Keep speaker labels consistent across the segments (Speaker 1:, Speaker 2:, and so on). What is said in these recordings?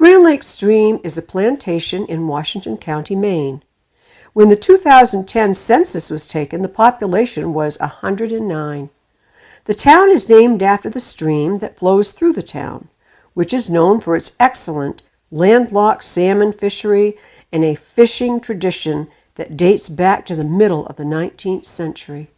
Speaker 1: Grand Lake Stream is a plantation in Washington County, Maine. When the 2010 census was taken, the population was 109. The town is named after the stream that flows through the town, which is known for its excellent landlocked salmon fishery and a fishing tradition that dates back to the middle of the 19th century.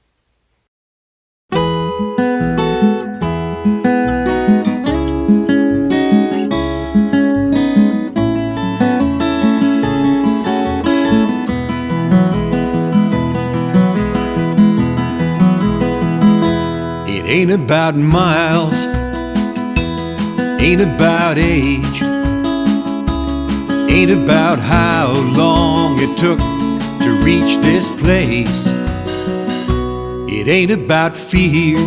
Speaker 2: It ain't about miles, ain't about age, ain't about how long it took to reach this place. It ain't about fear,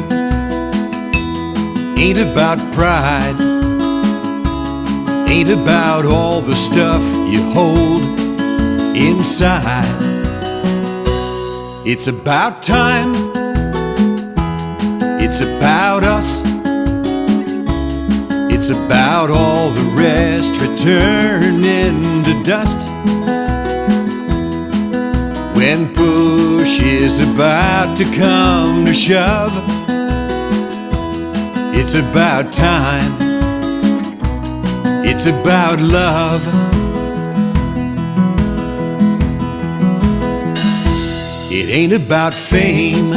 Speaker 2: ain't about pride, ain't about all the stuff you hold inside. It's about time, it's about us, it's about all the rest returning to dust. When push is about to come to shove, it's about time, it's about love. It ain't about fame,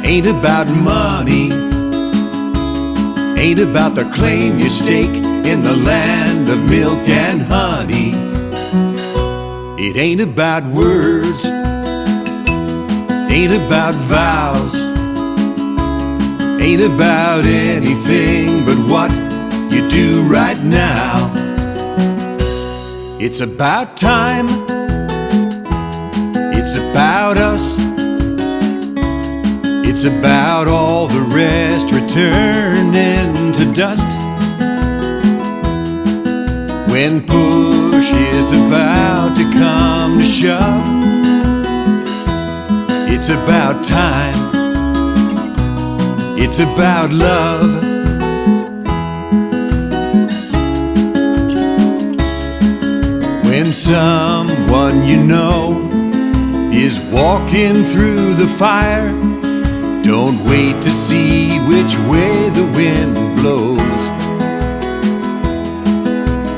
Speaker 2: ain't about money, ain't about the claim you stake in the land of milk and honey. It ain't about words, ain't about vows, ain't about anything but what you do right now. It's about time, it's about us, it's about all the rest returning to dust. When push is about to come to shove, it's about time, it's about love. When someone you know is walking through the fire, don't wait to see which way the wind blows.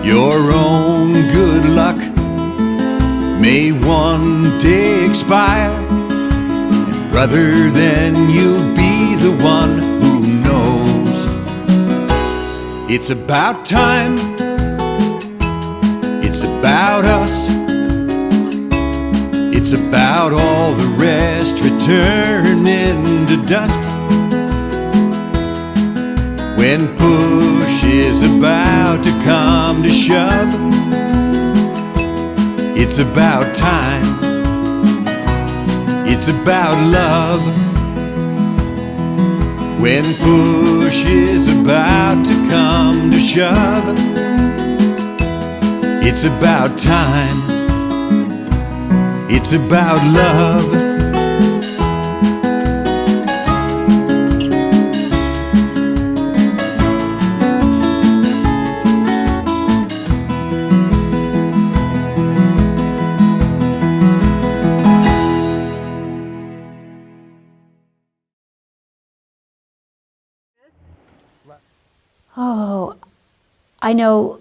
Speaker 2: Your own good luck may one day expire, and brother, then you'll be the one who knows. It's about time, it's about us, it's about all the rest returning to dust. When push is about to come to shove, it's about time, it's about love. When push is about to come to shove, it's about time, it's about love.
Speaker 3: Oh, I know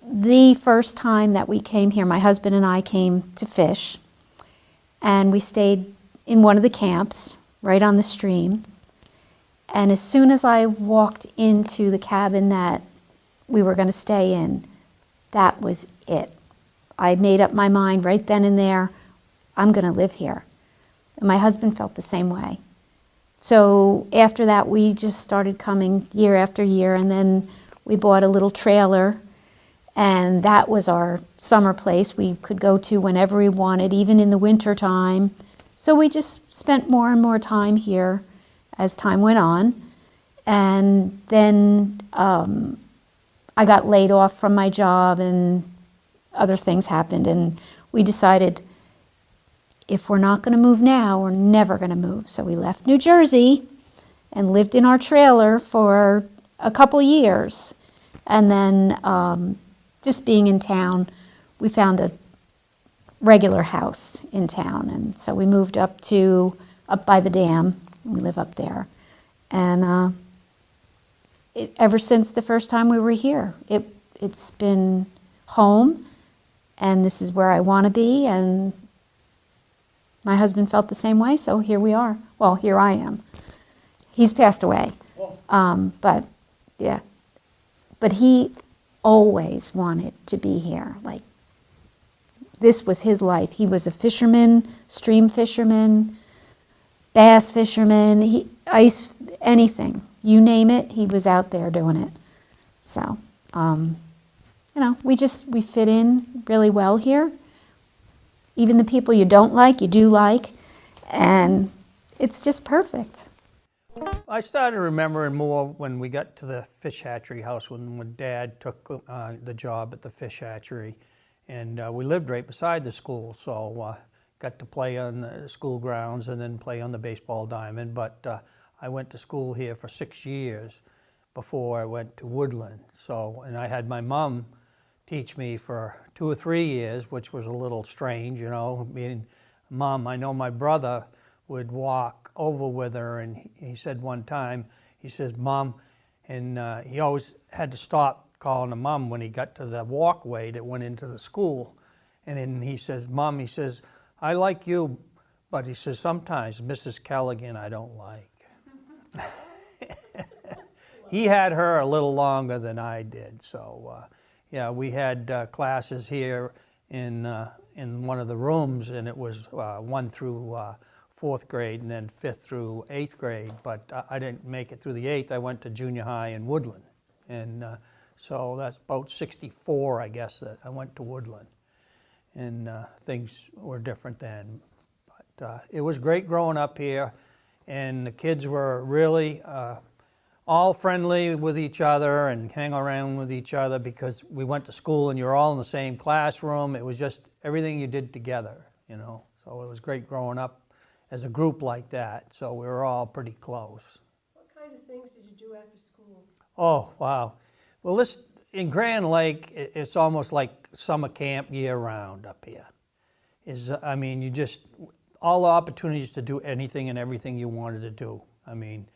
Speaker 3: the first time that we came here, my husband and I came to fish, and we stayed in one of the camps right on the stream. And as soon as I walked into the cabin that we were going to stay in, that was it. I made up my mind right then and there, I'm going to live here. And my husband felt the same way. So after that, we just started coming year after year, and then we bought a little trailer, and that was our summer place we could go to whenever we wanted, even in the winter time. So we just spent more and more time here as time went on. And then I got laid off from my job, and other things happened, and we decided if we're not going to move now, we're never going to move. So we left New Jersey and lived in our trailer for a couple years. And then just being in town, we found a regular house in town. And so we moved up by the dam. We live up there. And ever since the first time we were here, it's been home, and this is where I want to be. And my husband felt the same way, so here we are. Well, here I am. He's passed away. But yeah. But he always wanted to be here. Like, this was his life. He was a fisherman, stream fisherman, bass fisherman, ice, anything. You name it, he was out there doing it. So, we fit in really well here. Even the people you don't like, you do like. And it's just perfect.
Speaker 4: I started remembering more when we got to the fish hatchery house, when Dad took the job at the fish hatchery. And we lived right beside the school, so got to play on the school grounds and then play on the baseball diamond. But I went to school here for 6 years before I went to Woodland. And I had my mom teach me for 2 or 3 years, which was a little strange, you know. Meaning, Mom, I know my brother would walk over with her, and he said one time, he says, Mom, and he always had to stop calling her Mom when he got to the walkway that went into the school. And then he says, Mom, he says, I like you, but he says, sometimes Mrs. Callaghan I don't like. He had her a little longer than I did. So yeah, we had classes here in one of the rooms, and it was 1 through 4th grade and then 5th through 8th grade, but I didn't make it through the 8th. I went to junior high in Woodland, and so that's about 64, I guess, that I went to Woodland, and things were different then. But it was great growing up here, and the kids were really all friendly with each other and hang around with each other because we went to school and you were all in the same classroom. It was just everything you did together, you know. So it was great growing up as a group like that. So we were all pretty close.
Speaker 1: What kind of things did you do after school?
Speaker 4: Oh, wow. Well, this in Grand Lake, it's almost like summer camp year round up here. I mean, you just, all the opportunities to do anything and everything you wanted to do. I mean,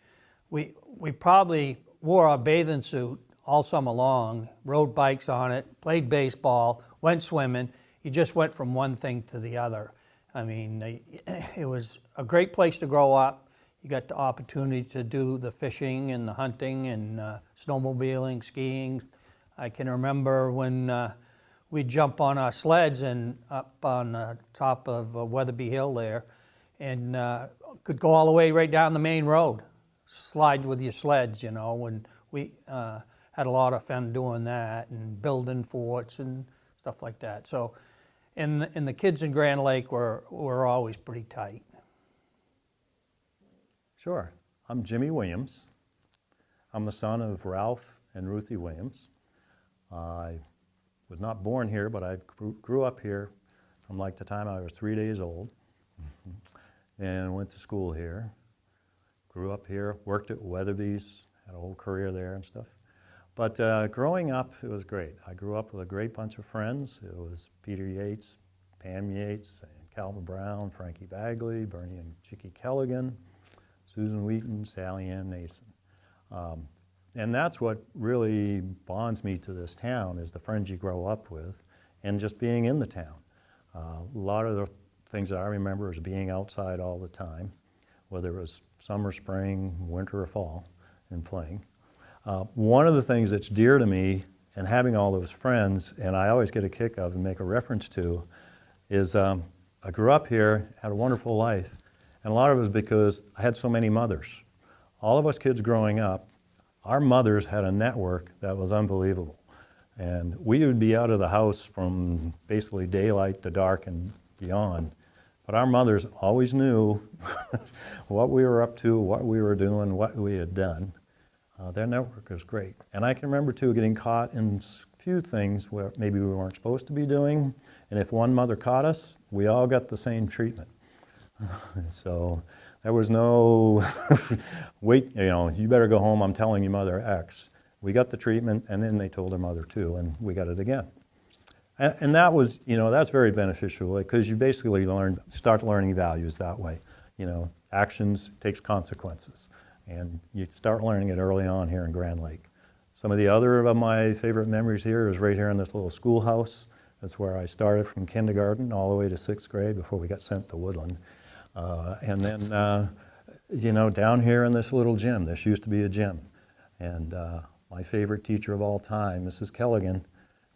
Speaker 4: we probably wore our bathing suit all summer long, rode bikes on it, played baseball, went swimming. You just went from one thing to the other. I mean, it was a great place to grow up. You got the opportunity to do the fishing and the hunting and snowmobiling, skiing. I can remember when we'd jump on our sleds and up on the top of Weatherby Hill there, and could go all the way right down the main road, slide with your sleds, you know, and we had a lot of fun doing that and building forts and stuff like that. So, and the kids in Grand Lake were always pretty tight.
Speaker 5: Sure. I'm Jimmy Williams. I'm the son of Ralph and Ruthie Williams. I was not born here, but I grew up here from like the time I was 3 days old and went to school here. Grew up here, worked at Weatherby's, had a whole career there and stuff. But growing up, it was great. I grew up with a great bunch of friends. It was Peter Yates, Pam Yates, and Calvin Brown, Frankie Bagley, Bernie and Chicky Kelligan, Susan Wheaton, Sally Ann Nason. And that's what really bonds me to this town, is the friends you grow up with and just being in the town. A lot of the things that I remember is being outside all the time, whether it was summer, spring, winter, or fall, and playing. One of the things that's dear to me, and having all those friends, and I always get a kick of and make a reference to, is I grew up here, had a wonderful life, and a lot of it was because I had so many mothers. All of us kids growing up, our mothers had a network that was unbelievable. And we would be out of the house from basically daylight to dark and beyond. But our mothers always knew what we were up to, what we were doing, what we had done. Their network was great. And I can remember, too, getting caught in a few things where maybe we weren't supposed to be doing. And if one mother caught us, we all got the same treatment. So there was no, wait, you know, you better go home, I'm telling you Mother X. We got the treatment, and then they told their mother too, and we got it again. And that was, that's very beneficial because you basically start learning values that way. Actions takes consequences, and you start learning it early on here in Grand Lake. Some of the other of my favorite memories here is right here in this little schoolhouse. That's where I started from kindergarten all the way to 6th grade before we got sent to Woodland. And then, down here in this little gym, this used to be a gym. And my favorite teacher of all time, Mrs. Kelligan,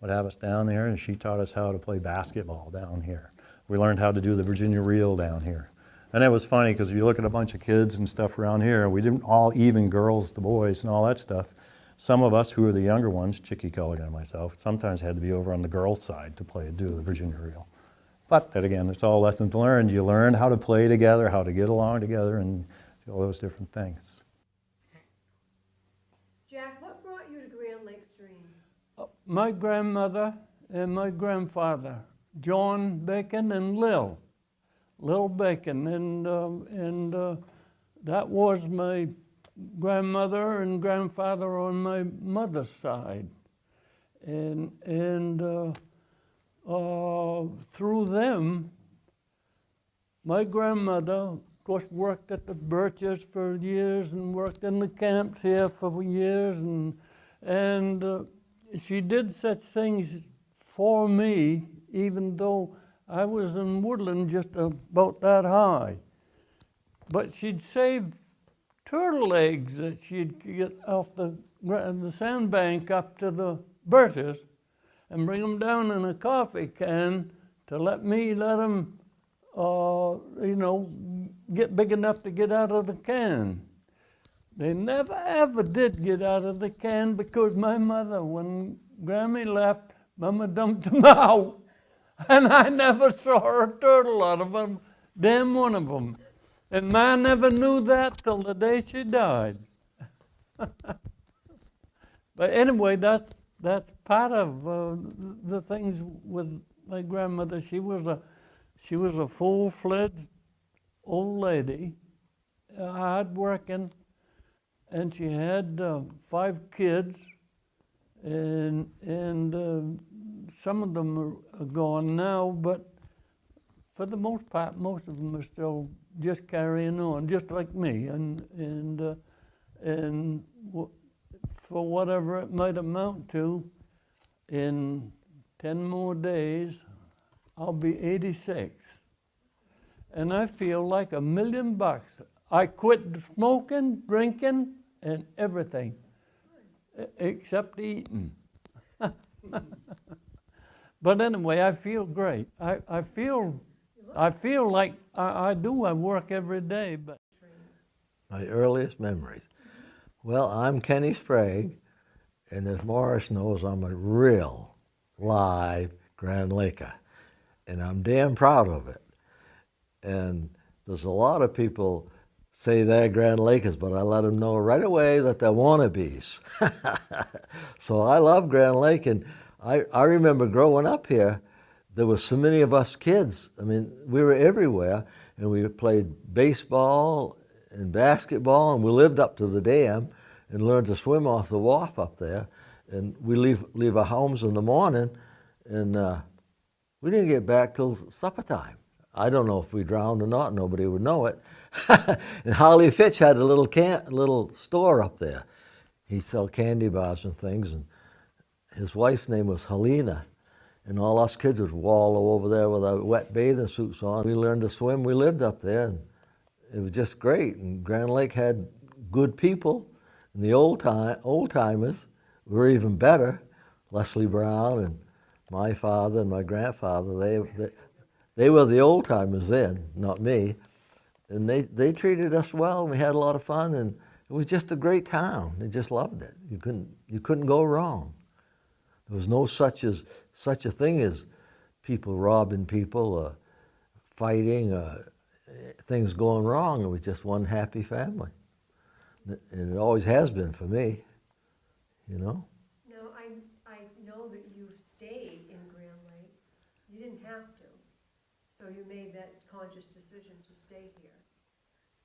Speaker 5: would have us down there, and she taught us how to play basketball down here. We learned how to do the Virginia reel down here. And it was funny because if you look at a bunch of kids and stuff around here, we didn't all even girls to boys and all that stuff. Some of us who were the younger ones, Chicky Kelligan and myself, sometimes had to be over on the girls' side to do the Virginia reel. But then again, it's all lessons learned. You learn how to play together, how to get along together, and all those different things.
Speaker 1: Jack, what brought you to Grand Lake Stream?
Speaker 6: My grandmother and my grandfather, John Bacon and Lil Bacon, and that was my grandmother and grandfather on my mother's side, and through them, my grandmother, of course, worked at the Birches for years and worked in the camps here for years, and she did such things for me, even though I was in Woodland just about that high. But she'd save turtle eggs that she'd get off the sandbank up to the Birches and bring them down in a coffee can to let them, get big enough to get out of the can. They never ever did get out of the can because my mother, when Grammy left, Mama dumped them out. And I never saw a turtle out of them, damn one of them. And Ma never knew that till the day she died. But anyway, that's part of the things with my grandmother. She was a full-fledged old lady, hard-working, and she had 5 kids, and some of them are gone now, but for the most part, most of them are still just carrying on, just like me, and for whatever it might amount to, in 10 more days, I'll be 86. And I feel like $1 million. I quit smoking, drinking, and everything, except eating. But anyway, I feel great. I feel like I do. I work every day. But
Speaker 7: My earliest memories. Well, I'm Kenny Sprague, and as Morris knows, I'm a real live Grand Laker, and I'm damn proud of it. And there's a lot of people say they're Grand Lakers, but I let them know right away that they're wannabes. So I love Grand Lake, and I remember growing up here, there were so many of us kids. I mean, we were everywhere, and we played baseball and basketball, and we lived up to the dam and learned to swim off the wharf up there. And we leave our homes in the morning, and we didn't get back till supper time. I don't know if we drowned or not. Nobody would know it. And Harley Fitch had a little store up there. He'd sell candy bars and things, and his wife's name was Helena. And all us kids would wallow over there with our wet bathing suits on. We learned to swim. We lived up there, and it was just great. And Grand Lake had good people. And the old timers were even better. Leslie Brown and my father and my grandfather, they were the old timers then, not me. And they treated us well, and we had a lot of fun, and it was just a great town. They just loved it. You couldn't go wrong. There was no such a thing as people robbing people, fighting, things going wrong. It was just one happy family. And it always has been for me,
Speaker 1: Now, I know that you stayed in Grand Lake. You didn't have to. So you made that conscious decision to stay here.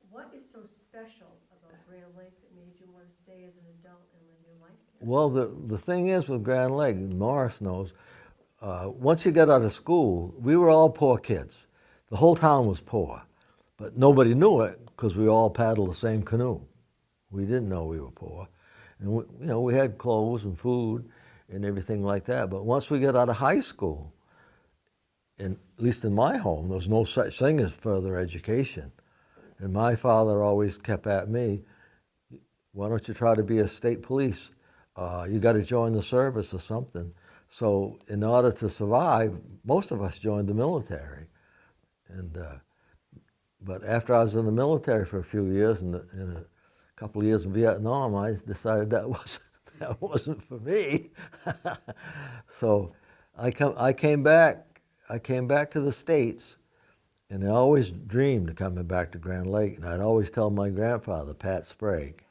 Speaker 1: What is so special about Grand Lake that made you want to stay as an adult and live your life here?
Speaker 7: Well, the thing is with Grand Lake, Morris knows, once you got out of school, we were all poor kids. The whole town was poor, but nobody knew it because we all paddled the same canoe. We didn't know we were poor. And we had clothes and food and everything like that. But once we got out of high school, and at least in my home, there was no such thing as further education. And my father always kept at me, why don't you try to be a state police? You got to join the service or something. So in order to survive, most of us joined the military. And but after I was in the military for a few years and a couple of years in Vietnam, I decided that wasn't for me. So I came back to the States, and I always dreamed of coming back to Grand Lake. And I'd always tell my grandfather, Pat Sprague,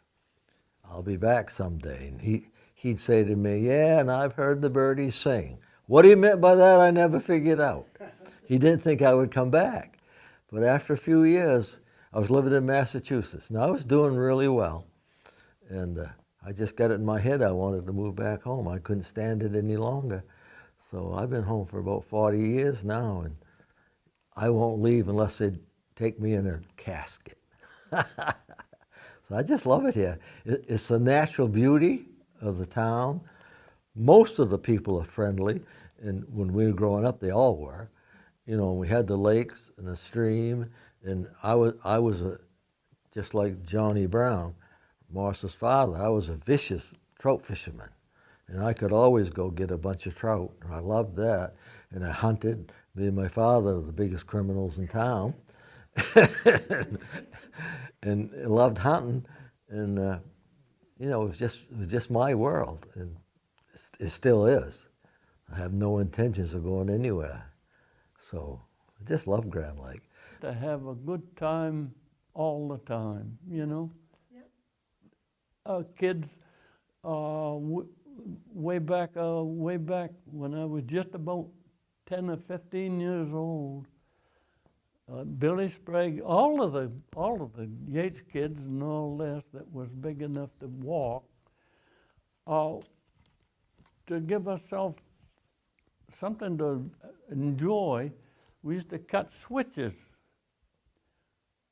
Speaker 7: I'll be back someday. And he'd say to me, yeah, and I've heard the birdies sing. What he meant by that, I never figured out. He didn't think I would come back. But after a few years, I was living in Massachusetts, and I was doing really well. And I just got it in my head I wanted to move back home. I couldn't stand it any longer. So I've been home for about 40 years now, and I won't leave unless they take me in a casket. So I just love it here. It's the natural beauty of the town. Most of the people are friendly, and when we were growing up, they all were. You know, we had the lakes and the stream, and I was just like Johnny Brown, Morris's father. I was a vicious trout fisherman, and I could always go get a bunch of trout. I loved that, and I hunted. Me and my father were the biggest criminals in town, and loved hunting, and you know, it was just my world, and it still is. I have no intentions of going anywhere. So I just love Grand Lake.
Speaker 6: To have a good time all the time, you know? Yep. Kids, way back when I was just about 10 or 15 years old, Billy Sprague, all of the Yates kids and all this that was big enough to walk, to give ourselves something to enjoy, we used to cut switches,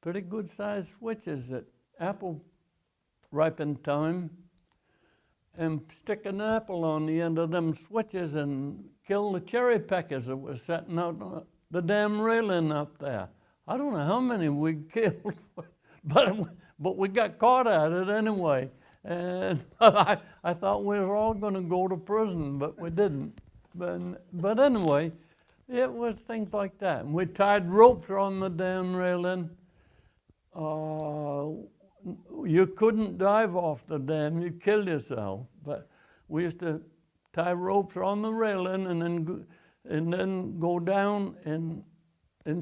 Speaker 6: pretty good sized switches at apple ripen time, and stick an apple on the end of them switches and kill the cherry peckers that was setting out the damn railing up there. I don't know how many we killed, but we got caught at it anyway. And I thought we were all going to go to prison, but we didn't. But anyway, it was things like that. And we tied ropes on the damn railing. You couldn't dive off the dam, you'd kill yourself. But we used to tie ropes on the railing and then go down and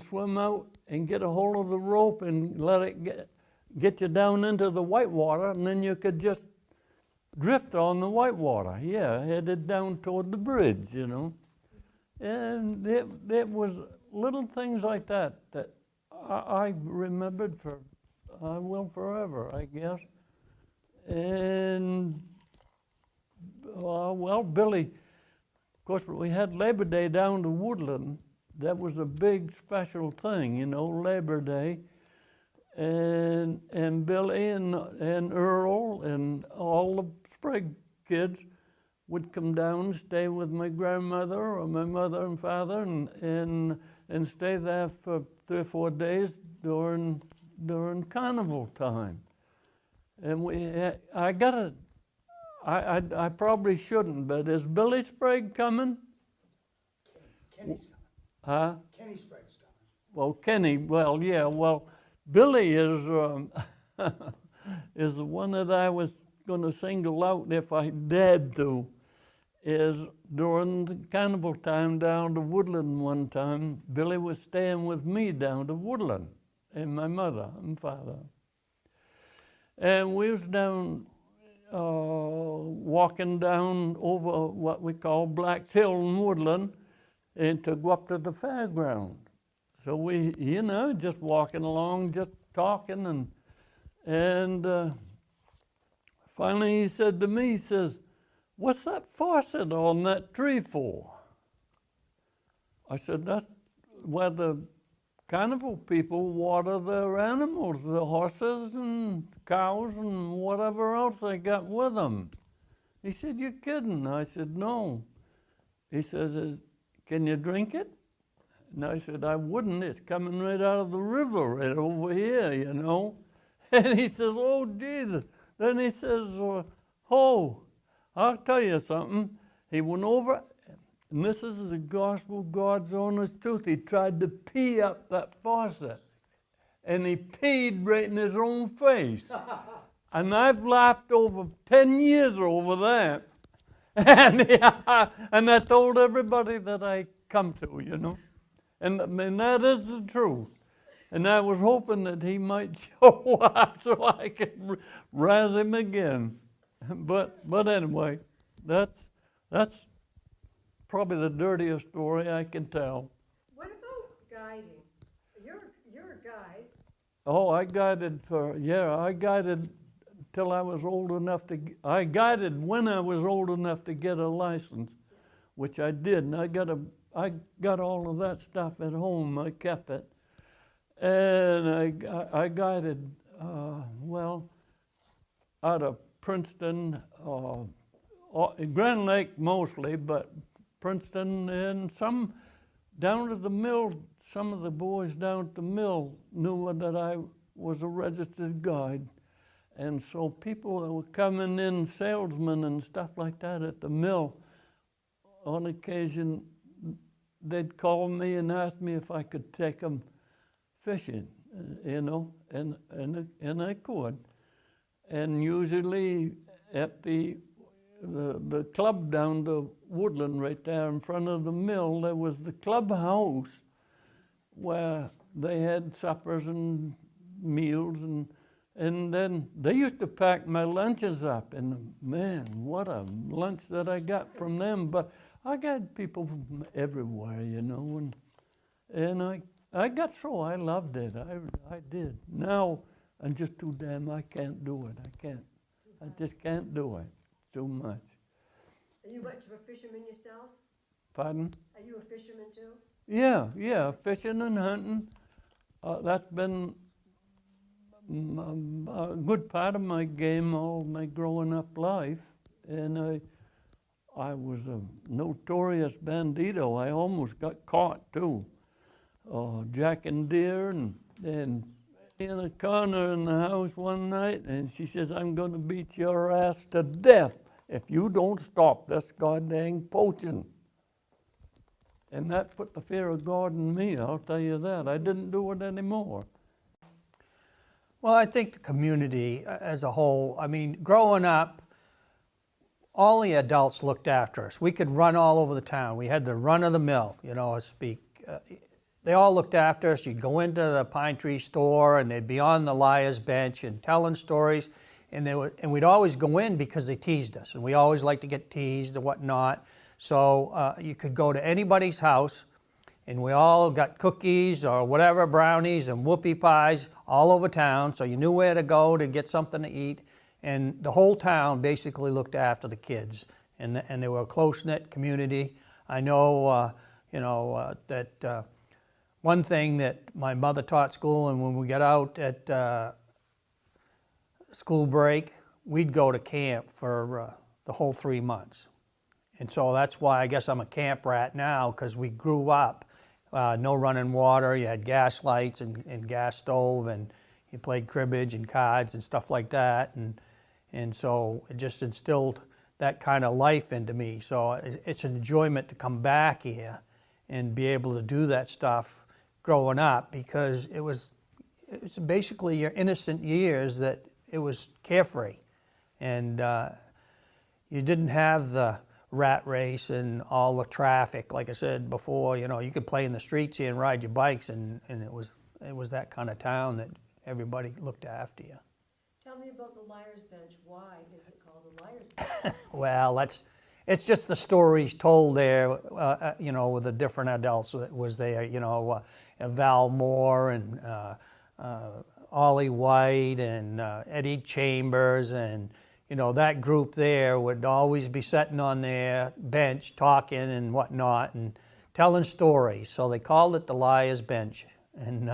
Speaker 6: swim out and get a hold of the rope and let it get you down into the whitewater, and then you could just drift on the whitewater, headed down toward the bridge, you know. And it was little things like that that I remembered I will forever, I guess. And, well, Billy, of course, we had Labor Day down to Woodland. That was a big special thing, you know, Labor Day. And Billy and Earl and all the Sprague kids would come down and stay with my grandmother or my mother and father and stay there for 3 or 4 days during carnival time. And I probably shouldn't, but is Billy Sprague coming?
Speaker 8: Kenny's coming.
Speaker 6: Huh?
Speaker 8: Kenny Sprague's coming.
Speaker 6: Well, Kenny, well, yeah, well, Billy is is the one that I was going to single out if I dared to, is during the carnival time down to Woodland one time, Billy was staying with me down to Woodland, and my mother and father. And we was down, walking down over what we call Black's Hill in Woodland, and to go up to the fairground. So we, you know, just walking along, just talking, and And finally he said to me, he says, "What's that faucet on that tree for?" I said, "That's where the carnival people water their animals, the horses and cows and whatever else they got with them." He said, "You're kidding." I said, "No." He says, "Can you drink it?" And I said, "I wouldn't. It's coming right out of the river right over here, you know." And he says, "Oh, Jesus." Then he says, "Oh, I'll tell you something." He went over, and this is the gospel, God's honest truth. He tried to pee up that faucet, and he peed right in his own face. And I've laughed over 10 years over that. And I told everybody that I come to, you know. And that is the truth. And I was hoping that he might show up so I could razz him again. But anyway, that's probably the dirtiest story I can tell.
Speaker 1: What about guiding? You're a guide.
Speaker 6: Oh, I guided till I was old enough to, I guided when I was old enough to get a license, which I did, and I got all of that stuff at home. I kept it, and I guided out of Princeton, Grand Lake mostly, but Princeton and some down to the mill. Some of the boys down at the mill knew that I was a registered guide. And so people that were coming in, salesmen and stuff like that at the mill, on occasion, they'd call me and ask me if I could take them fishing, you know, and I could. And usually at the club down the Woodland right there in front of the mill, there was the clubhouse where they had suppers and meals, and then they used to pack my lunches up, and man, what a lunch that I got from them. But I got people from everywhere, you know, and I got through. I loved it. I did. Now I'm just too damn. I can't do it. I just can't do it. Too much.
Speaker 1: Are you much of a fisherman yourself?
Speaker 6: Pardon?
Speaker 1: Are you a fisherman too?
Speaker 6: Yeah, fishing and hunting. That's been a good part of my game all my growing up life. And I was a notorious bandito. I almost got caught too. Jacking deer and in a corner in the house one night, and she says, "I'm going to beat your ass to death if you don't stop this goddamn poaching." And that put the fear of God in me, I'll tell you that. I didn't do it anymore.
Speaker 4: Well, I think the community as a whole, I mean, growing up, all the adults looked after us. We could run all over the town. We had the run of the mill, you know, to speak. They all looked after us. You'd go into the Pine Tree store and they'd be on the liar's bench and telling stories. And we'd always go in because they teased us. And we always liked to get teased and whatnot. So you could go to anybody's house and we all got cookies or whatever, brownies and whoopie pies all over town. So you knew where to go to get something to eat. And the whole town basically looked after the kids. And they were a close-knit community. I know, that one thing that my mother taught school, and when we got out at school break, we'd go to camp for the whole 3 months. And so that's why I guess I'm a camp rat now, because we grew up, no running water, you had gas lights and gas stove, and you played cribbage and cards and stuff like that. And so it just instilled that kind of life into me. So it's an enjoyment to come back here and be able to do that stuff growing up, because it's basically your innocent years that it was carefree. And you didn't have the rat race and all the traffic. Like I said before, you know, you could play in the streets here and ride your bikes, and it was that kind of town that everybody looked after you.
Speaker 1: Tell me about the Liar's Bench. Why is it called the Liar's Bench?
Speaker 4: Well, it's just the stories told there, with the different adults that was there, Val Moore and Ollie White and Eddie Chambers, and that group there would always be sitting on their bench talking and whatnot and telling stories. So they called it the Liar's Bench, and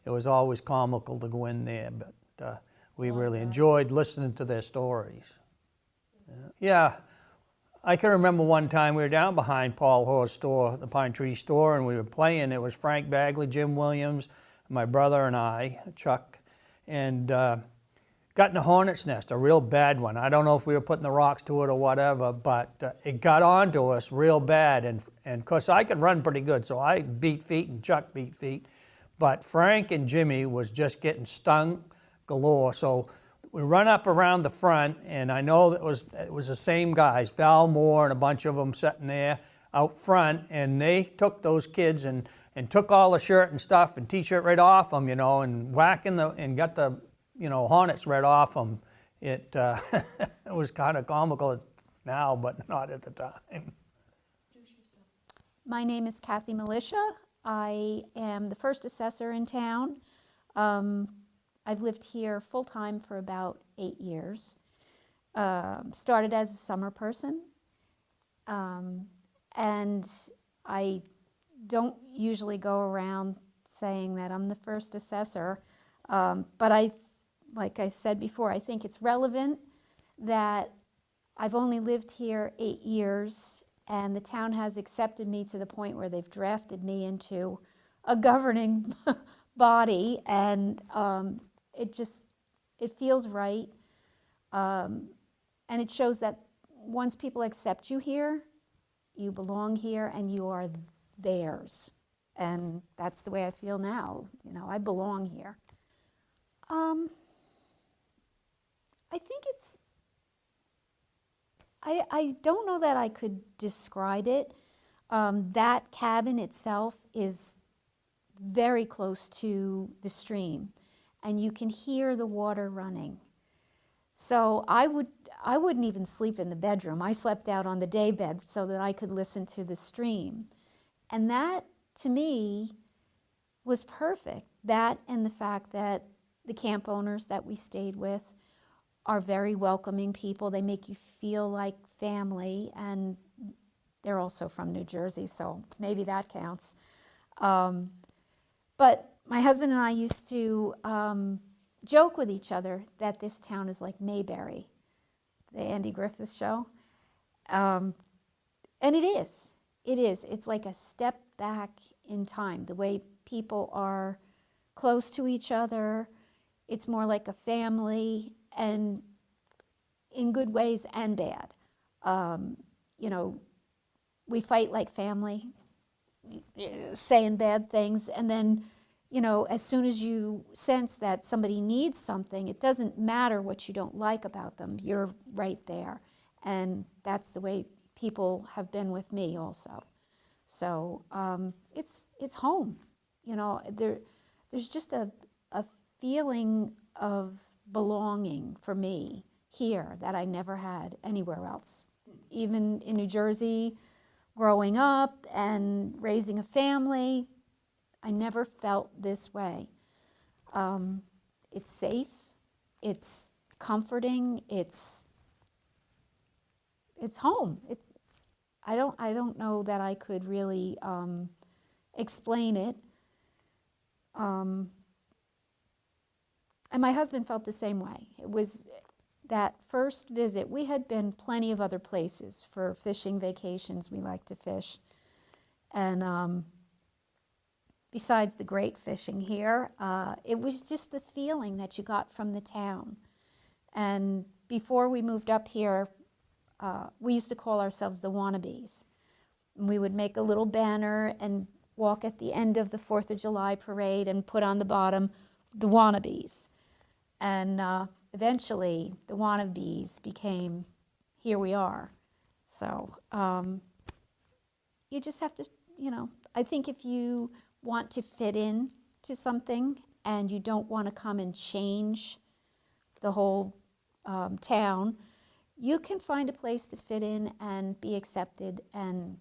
Speaker 4: it was always comical to go in there, but we really enjoyed listening to their stories. Yeah. I can remember one time we were down behind Paul Hoare's store, the Pine Tree Store, and we were playing. It was Frank Bagley, Jim Williams, my brother and I, Chuck, and got in a hornet's nest, a real bad one. I don't know if we were putting the rocks to it or whatever, but it got onto us real bad. And of course, I could run pretty good, so I beat feet and Chuck beat feet. But Frank and Jimmy was just getting stung galore. So we run up around the front, and I know that it was the same guys, Val Moore and a bunch of them sitting there out front, and they took those kids and took all the shirt and stuff and T-shirt right off them, and whacking and got the hornets right off them. It it was kind of comical now, but not at the time.
Speaker 3: My name is Kathy Militia. I am the first assessor in town. I've lived here full-time for about 8 years. Started as a summer person, and I don't usually go around saying that I'm the first assessor, but like I said before, I think it's relevant that I've only lived here 8 years, and the town has accepted me to the point where they've drafted me into a governing body, and it feels right, and it shows that once people accept you here, you belong here and you are theirs, and that's the way I feel now. I belong here. I think I don't know that I could describe it. That cabin itself is very close to the stream, and you can hear the water running. So I wouldn't even sleep in the bedroom. I slept out on the day bed so that I could listen to the stream. And that, to me, was perfect. That and the fact that the camp owners that we stayed with are very welcoming people. They make you feel like family, and they're also from New Jersey, so maybe that counts. But my husband and I used to joke with each other that this town is like Mayberry, the Andy Griffith show. And it is. It is. It's like a step back in time. The way people are close to each other, it's more like a family, and in good ways and bad. We fight like family, saying bad things, and then, as soon as you sense that somebody needs something, it doesn't matter what you don't like about them, you're right there. And that's the way people have been with me also. So it's home. There's just a feeling of belonging for me here that I never had anywhere else. Even in New Jersey, growing up and raising a family, I never felt this way. It's safe, it's comforting, it's home. I don't know that I could really explain it. And my husband felt the same way. It was that first visit. We had been plenty of other places for fishing vacations. We like to fish. And besides the great fishing here, it was just the feeling that you got from the town. And before we moved up here, we used to call ourselves the Wannabes. And we would make a little banner and walk at the end of the 4th of July parade and put on the bottom, the Wannabes. And eventually, the Wannabes became, here we are. So you just have to, I think if you want to fit in to something and you don't want to come and change the whole town, you can find a place to fit in and be accepted and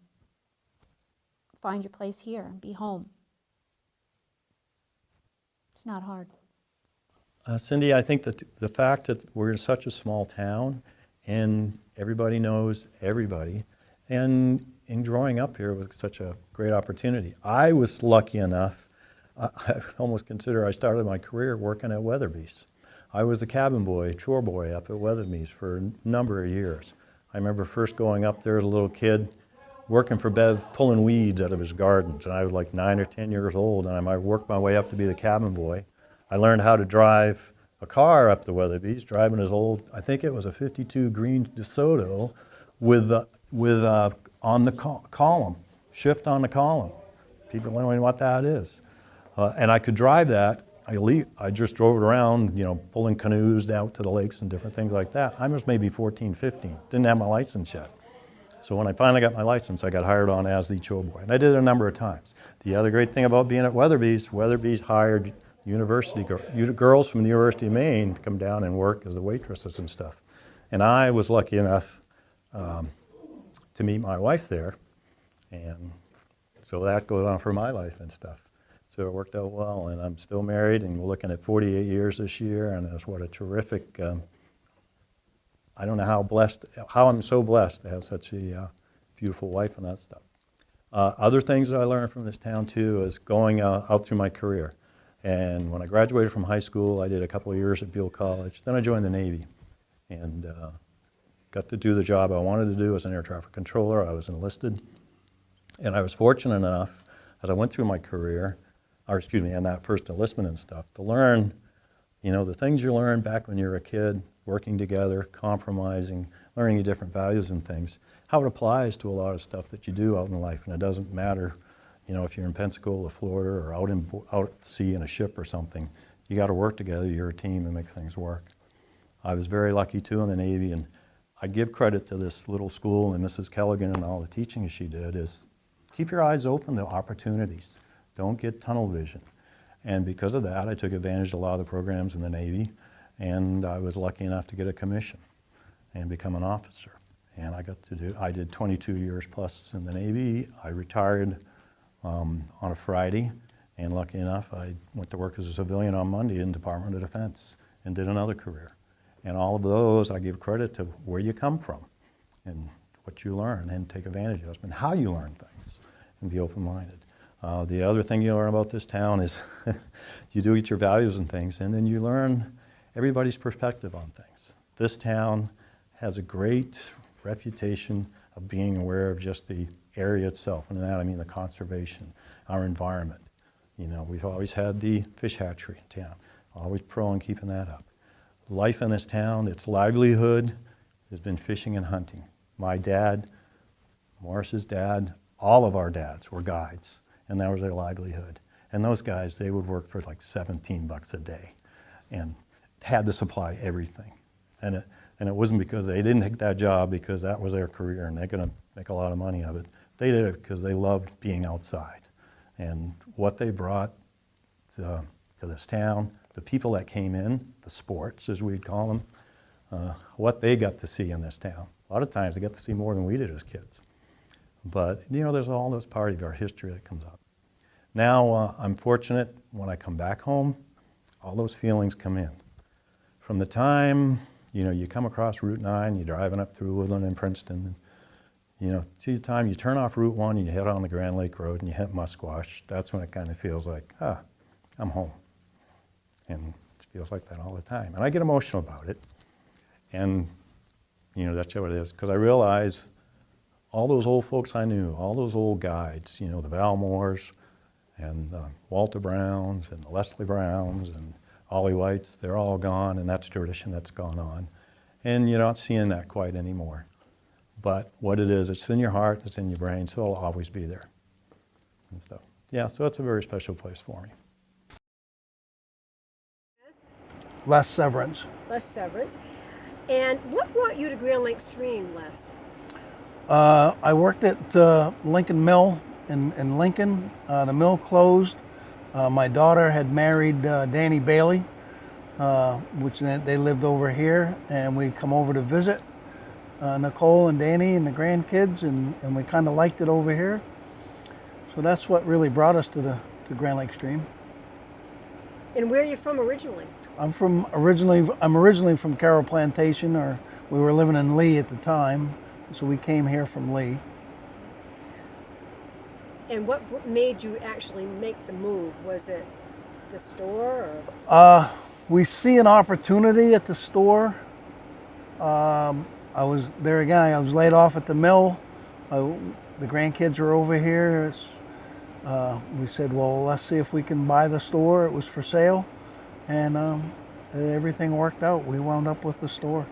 Speaker 3: find your place here and be home. It's not hard.
Speaker 5: Cindy, I think that the fact that we're in such a small town and everybody knows everybody, and in growing up here was such a great opportunity. I was lucky enough, I almost consider I started my career working at Weatherby's. I was the cabin boy, chore boy up at Weatherby's for a number of years. I remember first going up there as a little kid, working for Bev, pulling weeds out of his gardens, and I was like 9 or 10 years old, and I worked my way up to be the cabin boy. I learned how to drive a car up the Weatherby's, driving his old, I think it was a 52 green DeSoto with on the column, shift on the column. People don't know what that is. And I could drive that. I just drove it around, pulling canoes out to the lakes and different things like that. I was maybe 14, 15, didn't have my license yet. So when I finally got my license, I got hired on as the chore boy. And I did it a number of times. The other great thing about being at Weatherby's hired girls from the University of Maine to come down and work as the waitresses and stuff. And I was lucky enough to meet my wife there. And so that goes on for my life and stuff. So it worked out well, and I'm still married, and we're looking at 48 years this year, and it's what a terrific, I don't know how I'm so blessed to have such a beautiful wife and that stuff. Other things that I learned from this town too is going out through my career. And when I graduated from high school, I did a couple of years at Beale College. Then I joined the Navy and got to do the job I wanted to do as an air traffic controller. I was enlisted. And I was fortunate enough, as I went through my career, and that first enlistment and stuff, to learn, the things you learn back when you were a kid, working together, compromising, learning the different values and things, how it applies to a lot of stuff that you do out in life. And it doesn't matter, if you're in Pensacola, Florida, or out at sea in a ship or something, you got to work together, you're a team, and make things work. I was very lucky too in the Navy, and I give credit to this little school and Mrs. Kelligan and all the teaching she did is keep your eyes open to opportunities. Don't get tunnel vision. And because of that, I took advantage of a lot of the programs in the Navy, and I was lucky enough to get a commission and become an officer. And I did 22 years plus in the Navy. I retired on a Friday, and lucky enough, I went to work as a civilian on Monday in Department of Defense and did another career. And all of those, I give credit to where you come from and what you learn and take advantage of and how you learn things and be open-minded. The other thing you learn about this town is you do get your values and things, and then you learn everybody's perspective on things. This town has a great reputation of being aware of just the area itself, and that I mean the conservation, our environment. We've always had the fish hatchery in town, always pro on keeping that up. Life in this town, its livelihood has been fishing and hunting. My dad, Morris's dad, all of our dads were guides, and that was their livelihood. And those guys, they would work for like $17 a day and had to supply everything. And it wasn't because they didn't take that job because that was their career and they're gonna make a lot of money of it. They did it because they loved being outside. And what they brought to this town, the people that came in, the sports as we'd call them, what they got to see in this town. A lot of times they got to see more than we did as kids. But there's all this part of our history that comes up. Now I'm fortunate when I come back home, all those feelings come in. From the time you come across Route 9, you're driving up through Woodland and Princeton, to the time you turn off Route 1 and you head on the Grand Lake Road and you hit Musquash, that's when it kind of feels like, I'm home. And it feels like that all the time. And I get emotional about it. And, that's what it is. Because I realize all those old folks I knew, all those old guides, the Valmores and Walter Browns and the Leslie Browns and Ollie Whites, they're all gone, and that's a tradition that's gone on. And you're not seeing that quite anymore. But what it is, it's in your heart, it's in your brain, so it'll always be there and stuff. Yeah, so it's a very special place for me.
Speaker 8: Les Severance.
Speaker 1: Les Severance. And what brought you to Grand Lake Stream, Les?
Speaker 8: I worked at Lincoln Mill in Lincoln. The mill closed. My daughter had married Danny Bailey, which they lived over here, and we come over to visit Nicole and Danny and the grandkids, and we kind of liked it over here. So that's what really brought us to Grand Lake Stream.
Speaker 1: And where are you from originally?
Speaker 8: I'm originally from Carroll Plantation, or we were living in Lee at the time, so we came here from Lee.
Speaker 1: And what made you actually make the move? Was it the store or?
Speaker 8: We see an opportunity at the store. I was there again. I was laid off at the mill. The grandkids were over here. We said, well, let's see if we can buy the store. It was for sale, and everything worked out. We wound up with the store.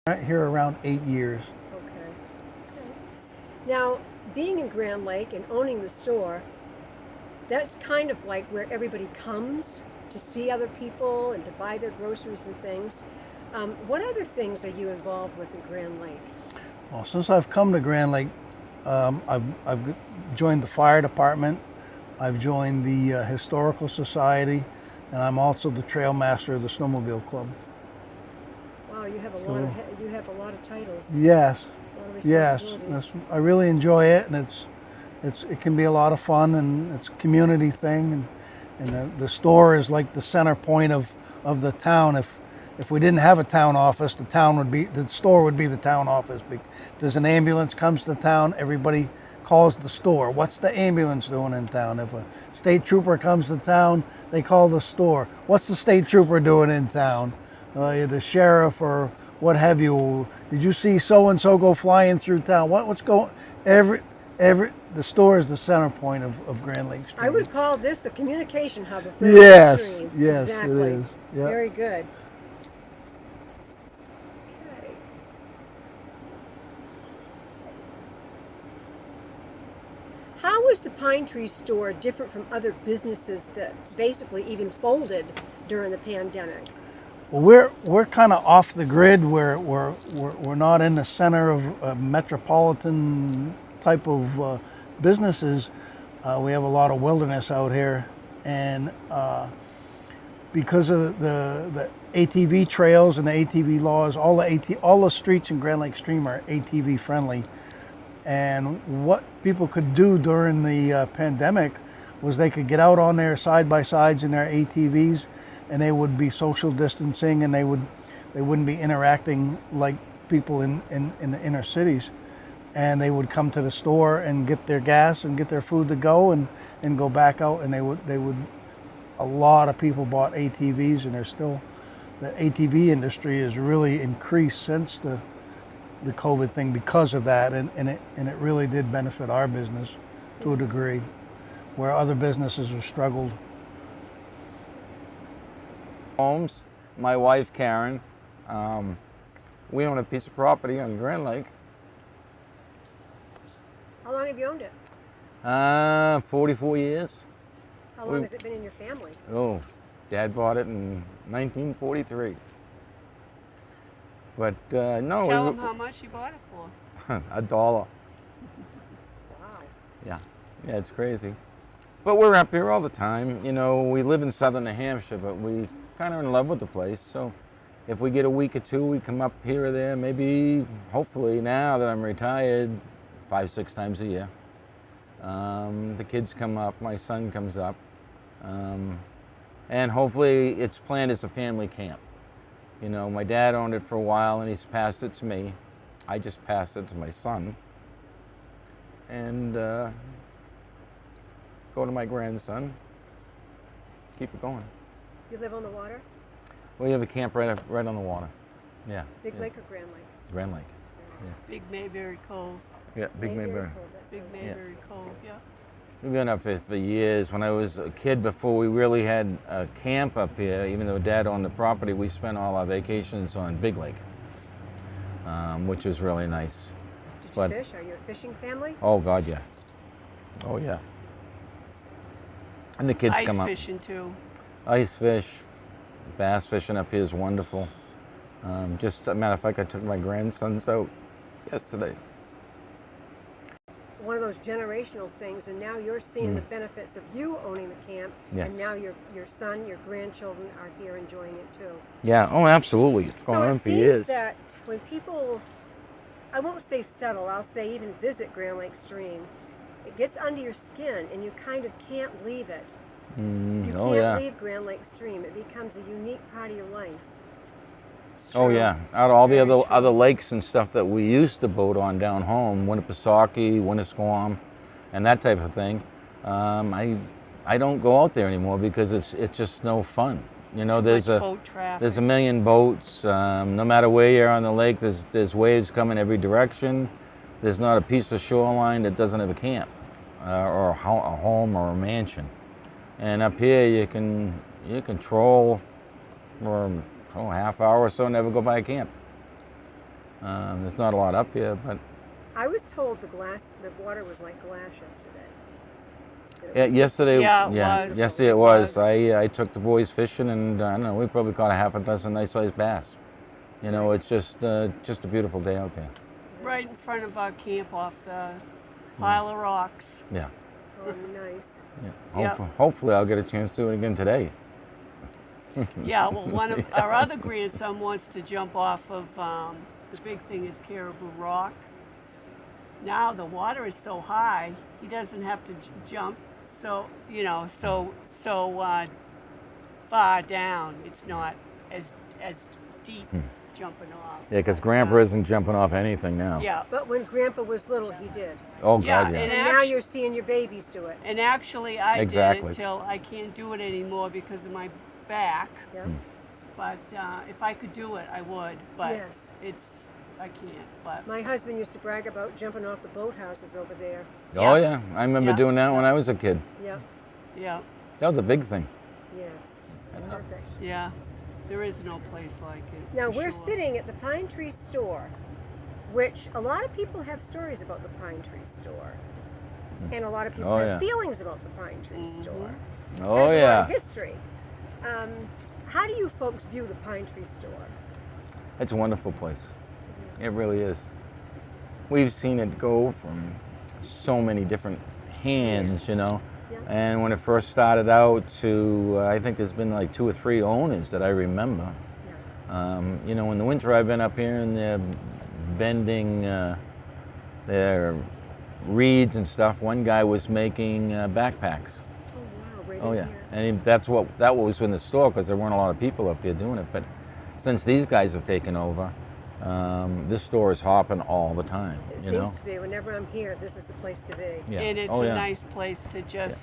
Speaker 8: Right here around 8 years.
Speaker 1: Okay. Now, being in Grand Lake and owning the store, that's kind of like where everybody comes to see other people and to buy their groceries and things. What other things are you involved with in Grand Lake?
Speaker 8: Well, since I've come to Grand Lake, I've joined the fire department. I've joined the historical society, and I'm also the trail master of the snowmobile club.
Speaker 1: Wow, you have a lot of titles.
Speaker 8: Yes,
Speaker 1: A lot of
Speaker 8: yes.
Speaker 1: responsibilities.
Speaker 8: I really enjoy it, and it can be a lot of fun, and it's a community thing, and the store is like the center point of the town. If we didn't have a town office, the store would be the town office. There's an ambulance comes to town, everybody calls the store. What's the ambulance doing in town? If a state trooper comes to town, they call the store. What's the state trooper doing in town? The sheriff or what have you. Did you see so and so go flying through town? What's going? The store is the center point of Grand Lake Street.
Speaker 1: I would call this the communication hub of Grand
Speaker 8: Yes,
Speaker 1: Lake Stream.
Speaker 8: yes,
Speaker 1: Exactly.
Speaker 8: it is. Yep.
Speaker 1: Very good. Okay. How was the Pine Tree store different from other businesses that basically even folded during the pandemic?
Speaker 8: Well, we're kind of off the grid. We're not in the center of a metropolitan type of businesses. We have a lot of wilderness out here, and because of the ATV trails and the ATV laws, all the streets in Grand Lake Stream are ATV friendly. And what people could do during the pandemic was they could get out on their side-by-sides in their ATVs, and they would be social distancing, and they wouldn't be interacting like people in the inner cities. And they would come to the store and get their gas and get their food to go and go back out, and a lot of people bought ATVs, and the ATV industry has really increased since the COVID thing because of that, and it really did benefit our business to a degree, where other businesses have struggled.
Speaker 9: Holmes, my wife Karen, we own a piece of property on Grand Lake.
Speaker 1: How long have you owned it?
Speaker 9: 44 years.
Speaker 1: How long has it been in your family?
Speaker 9: Oh, Dad bought it in 1943. But no,
Speaker 10: Tell them how much you bought it for.
Speaker 9: $1.
Speaker 1: Wow.
Speaker 9: Yeah, it's crazy. But we're up here all the time. You know, we live in southern New Hampshire, but we kind of in love with the place. So if we get a week or two, we come up here or there. Maybe, hopefully, now that I'm retired, 5-6 times a year. The kids come up, my son comes up, and hopefully it's planned as a family camp. You know, my dad owned it for a while and he's passed it to me. I just passed it to my son. And go to my grandson, keep it going.
Speaker 1: You live on the water?
Speaker 9: We have a camp right on the water. Yeah.
Speaker 1: Big
Speaker 9: yeah.
Speaker 1: Lake or Grand Lake?
Speaker 9: Grand Lake.
Speaker 10: Big Mayberry Cove.
Speaker 9: Yeah, Big Mayberry.
Speaker 1: Cove, that
Speaker 10: Big
Speaker 1: sounds
Speaker 10: Mayberry Cove, yeah.
Speaker 9: We've been up here for years. When I was a kid, before we really had a camp up here, even though Dad owned the property, we spent all our vacations on Big Lake, which was really nice.
Speaker 1: Did you fish? Are you a fishing family?
Speaker 9: Oh, God, yeah. Oh, yeah. And the kids
Speaker 10: Ice
Speaker 9: come up.
Speaker 10: fishing too.
Speaker 9: Ice fish, bass fishing up here is wonderful. Just a matter of fact, I took my grandsons out yesterday.
Speaker 1: One of those generational things, and now you're seeing the benefits of you owning the camp,
Speaker 9: Yes.
Speaker 1: and now your son, your grandchildren are here enjoying it too.
Speaker 9: Yeah, oh, absolutely. It's going on
Speaker 1: it
Speaker 9: for
Speaker 1: seems
Speaker 9: years.
Speaker 1: that when people, I won't say settle, I'll say even visit Grand Lake Stream, it gets under your skin and you kind of can't leave it. You
Speaker 9: Oh,
Speaker 1: can't
Speaker 9: yeah.
Speaker 1: leave Grand Lake Stream. It becomes a unique part of your life.
Speaker 9: Oh yeah, out of all the
Speaker 1: Very true.
Speaker 9: other lakes and stuff that we used to boat on down home, Winnipesaukee, Winnisquam, and that type of thing, I don't go out there anymore because it's just no fun. You know,
Speaker 10: Much boat traffic.
Speaker 9: there's a million boats. No matter where you're on the lake, there's waves coming every direction. There's not a piece of shoreline that doesn't have a camp or a home or a mansion. And up here, you can troll for a half hour or so, never go by a camp. There's not a lot up here, but
Speaker 1: I was told the water was like glass yesterday. That it
Speaker 9: yeah,
Speaker 1: was
Speaker 9: yesterday,
Speaker 10: Yeah, it was.
Speaker 9: yesterday it was. I took the boys fishing, and I don't know, we probably caught a half a dozen nice-sized bass. You know, it's just a beautiful day out there.
Speaker 10: Right in front of our camp off the pile of rocks.
Speaker 9: Yeah.
Speaker 1: Oh, nice.
Speaker 9: Yeah. Hopefully, I'll get a chance to do it again today.
Speaker 10: Yeah, well, one of our other grandson wants to jump off of, the big thing is Caribou Rock. Now the water is so high, he doesn't have to jump so far down. It's not as deep jumping off.
Speaker 9: Yeah, because Grandpa isn't jumping off anything now.
Speaker 10: Yeah.
Speaker 1: But when Grandpa was little, he did.
Speaker 9: Oh
Speaker 10: Yeah,
Speaker 9: God, yeah.
Speaker 10: and
Speaker 1: And now you're seeing your babies do it.
Speaker 10: And actually, I
Speaker 9: Exactly.
Speaker 10: did it till I can't do it anymore because of my back.
Speaker 1: Yeah.
Speaker 10: But if I could do it, I would. But
Speaker 1: Yes.
Speaker 10: I can't. But
Speaker 1: My husband used to brag about jumping off the boathouses over there.
Speaker 9: Oh yeah, I remember
Speaker 10: Yeah.
Speaker 9: doing that when I was a kid.
Speaker 1: Yeah.
Speaker 10: yeah,
Speaker 9: That was a big thing.
Speaker 1: Yes. Perfect.
Speaker 10: yeah, there is no place like it.
Speaker 1: Now
Speaker 10: for
Speaker 1: we're
Speaker 10: sure.
Speaker 1: sitting at the Pine Tree Store, which a lot of people have stories about the Pine Tree Store, and a lot of people
Speaker 9: Oh,
Speaker 1: have
Speaker 9: yeah.
Speaker 1: feelings about the Pine Tree Store.
Speaker 9: Oh
Speaker 1: There's a lot
Speaker 9: yeah.
Speaker 1: of history. How do you folks view the Pine Tree Store?
Speaker 9: It's a wonderful place. It really is. We've seen it go from so many different hands, you know.
Speaker 1: Yeah.
Speaker 9: And when it first started out to, I think there's been like 2 or 3 owners that I remember. You know, in the winter I've been up here and they're bending their reeds and stuff. One guy was making backpacks.
Speaker 1: Oh wow, right
Speaker 9: Oh
Speaker 1: in
Speaker 9: yeah,
Speaker 1: here.
Speaker 9: and that was in the store because there weren't a lot of people up here doing it. But since these guys have taken over, this store is hopping all the time.
Speaker 1: It
Speaker 9: You
Speaker 1: seems
Speaker 9: know,
Speaker 1: to be. Whenever I'm here, this is the place to be.
Speaker 9: yeah.
Speaker 10: And it's
Speaker 9: oh,
Speaker 10: a
Speaker 9: yeah.
Speaker 10: nice place to just.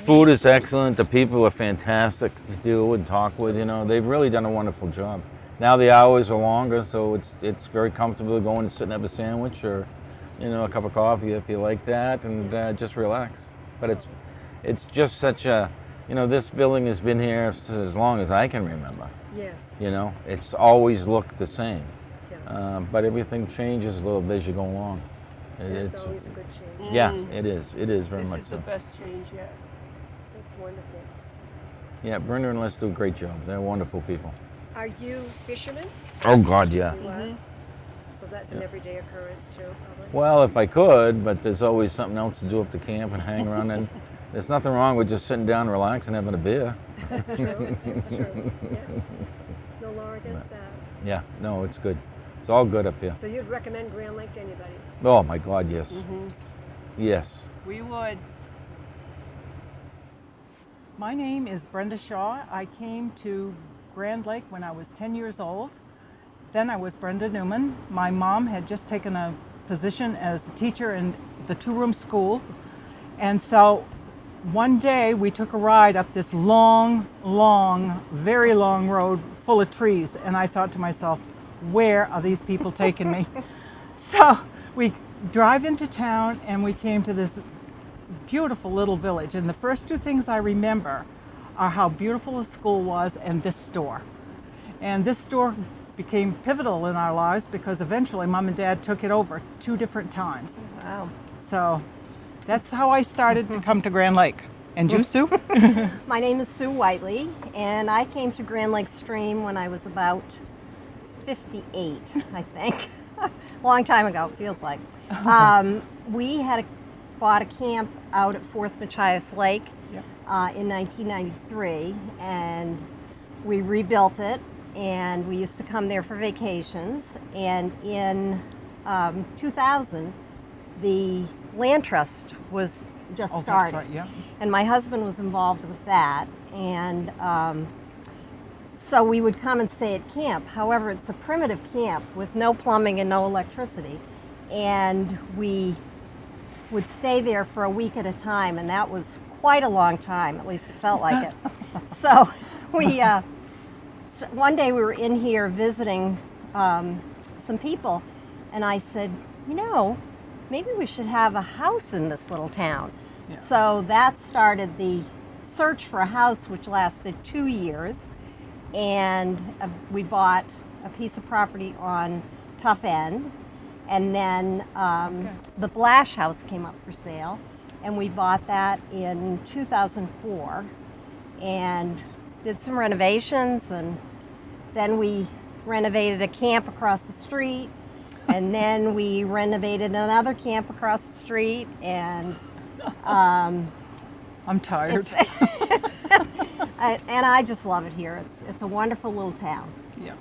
Speaker 9: Food is excellent. The people are fantastic to deal with, talk with. You know, they've really done a wonderful job. Now the hours are longer, so it's very comfortable to go in and sit and have a sandwich or, you know, a cup of coffee if you like that, and just relax. But it's just such a, you know, this building has been here as long as I can remember.
Speaker 1: Yes.
Speaker 9: You know, it's always looked the same.
Speaker 1: Yeah.
Speaker 9: But everything changes a little bit as you go along.
Speaker 1: That's always a good change.
Speaker 9: Yeah, it is. It is very
Speaker 10: This
Speaker 9: much
Speaker 10: is the
Speaker 9: so.
Speaker 10: best change yet.
Speaker 1: That's wonderful.
Speaker 9: Yeah, Brenda and Les do a great job. They're wonderful people.
Speaker 1: Are you fishermen?
Speaker 9: Oh God, yeah.
Speaker 1: You are? So that's an everyday occurrence too, probably?
Speaker 9: Well, if I could, but there's always something else to do up the camp and hang around. And there's nothing wrong with just sitting down and relaxing and having a beer.
Speaker 1: That's true. That's true. Yeah. No law against that.
Speaker 9: Yeah, no, it's good. It's all good up here.
Speaker 1: So you'd recommend Grand Lake to anybody?
Speaker 9: Oh my God, yes. Yes.
Speaker 10: We would.
Speaker 11: My name is Brenda Shaw. I came to Grand Lake when I was 10 years old. Then I was Brenda Newman. My mom had just taken a position as a teacher in the 2-room school. And so one day we took a ride up this long, very long road full of trees. And I thought to myself, where are these people taking me? So we drive into town and we came to this beautiful little village. And the first 2 things I remember are how beautiful the school was and this store. And this store became pivotal in our lives because eventually Mom and Dad took it over 2 different times.
Speaker 12: Wow.
Speaker 11: So that's how I started to come to Grand Lake. And you, Sue?
Speaker 12: My name is Sue Whiteley, and I came to Grand Lake Stream when I was about 58, I think. Long time ago, it feels like. We had bought a camp out at 4th Machias Lake in 1993, and we rebuilt it, and we used to come there for vacations. And in 2000, the land trust was just
Speaker 11: Oh, that's
Speaker 12: started.
Speaker 11: right, yeah.
Speaker 12: And my husband was involved with that. And so we would come and stay at camp. However, it's a primitive camp with no plumbing and no electricity. And we would stay there for a week at a time, and that was quite a long time, at least it felt like it. So one day we were in here visiting some people, and I said, you know, maybe we should have a house in this little town.
Speaker 11: Yeah.
Speaker 12: So that started the search for a house, which lasted 2 years. And we bought a piece of property on Tough End. And then the Blash House came up for sale. And we bought that in 2004 and did some renovations. And then we renovated a camp across the street. And then we renovated another camp across the street. And
Speaker 11: I'm tired.
Speaker 12: and I just love it here. It's a wonderful little town.
Speaker 11: Yeah.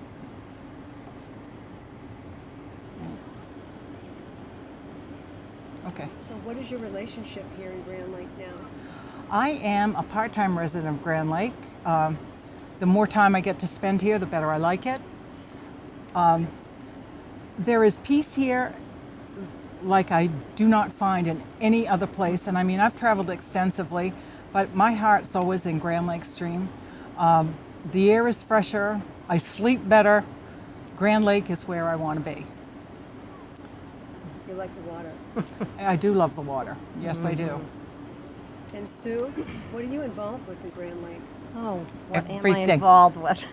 Speaker 11: Okay.
Speaker 1: So what is your relationship here in Grand Lake now?
Speaker 11: I am a part-time resident of Grand Lake. The more time I get to spend here, the better I like it. There is peace here like I do not find in any other place. And I mean, I've traveled extensively, but my heart's always in Grand Lake Stream. The air is fresher, I sleep better. Grand Lake is where I want to be.
Speaker 1: You like the water.
Speaker 11: I do love the water. Yes, I do.
Speaker 1: And Sue, what are you involved with in Grand Lake?
Speaker 12: Oh, what am I
Speaker 11: Everything.
Speaker 12: involved with?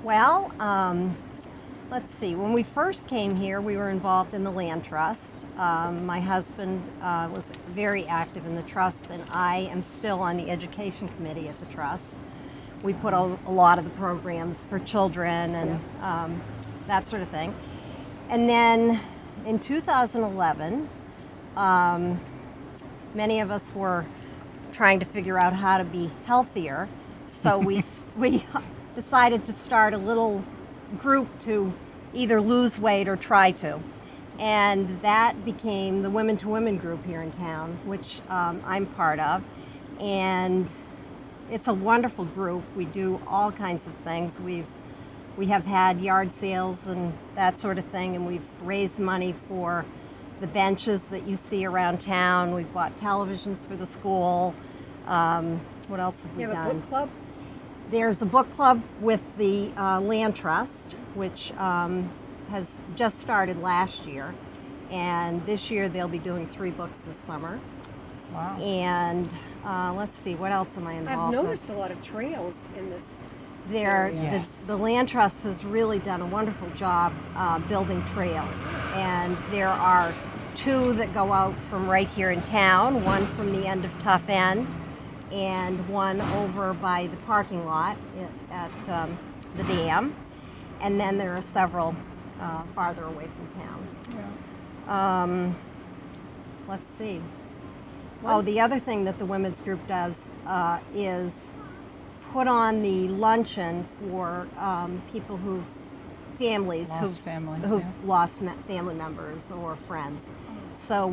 Speaker 12: Well, let's see. When we first came here, we were involved in the land trust. My husband was very active in the trust, and I am still on the education committee at the trust. We put a lot of the programs for children and that sort of thing. And then in 2011, many of us were trying to figure out how to be healthier. So we decided to start a little group to either lose weight or try to. And that became the Women to Women group here in town, which I'm part of. And it's a wonderful group. We do all kinds of things. We have had yard sales and that sort of thing, and we've raised money for the benches that you see around town. We've bought televisions for the school. What else have we
Speaker 1: You have
Speaker 12: done?
Speaker 1: a book club?
Speaker 12: There's the book club with the Land Trust, which has just started last year. And this year they'll be doing 3 books this summer.
Speaker 11: Wow.
Speaker 12: And let's see, what else am I involved
Speaker 1: I've
Speaker 12: with?
Speaker 1: noticed a lot of trails in this.
Speaker 11: Yes.
Speaker 12: The Land Trust has really done a wonderful job building trails. And there are 2 that go out from right here in town, one from the end of Tough End, and one over by the parking lot at the dam. And then there are several farther away from town. Let's see. Oh, the other thing that the women's group does is put on the luncheon for people who've
Speaker 11: Lost families,
Speaker 12: who've
Speaker 11: yeah.
Speaker 12: lost family members or friends. So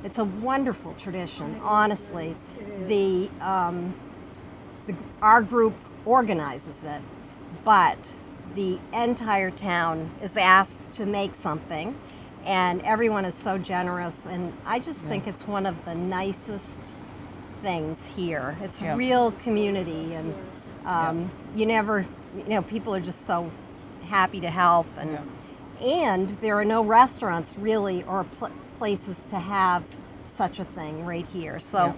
Speaker 12: it's a wonderful tradition. Honestly, our group organizes it, but the entire town is asked to make something, and everyone is so generous. And I just think it's one of the nicest things here. It's
Speaker 11: Yeah.
Speaker 12: real community, and people are just so happy to help, and there are no restaurants really or places to have such a thing right here. So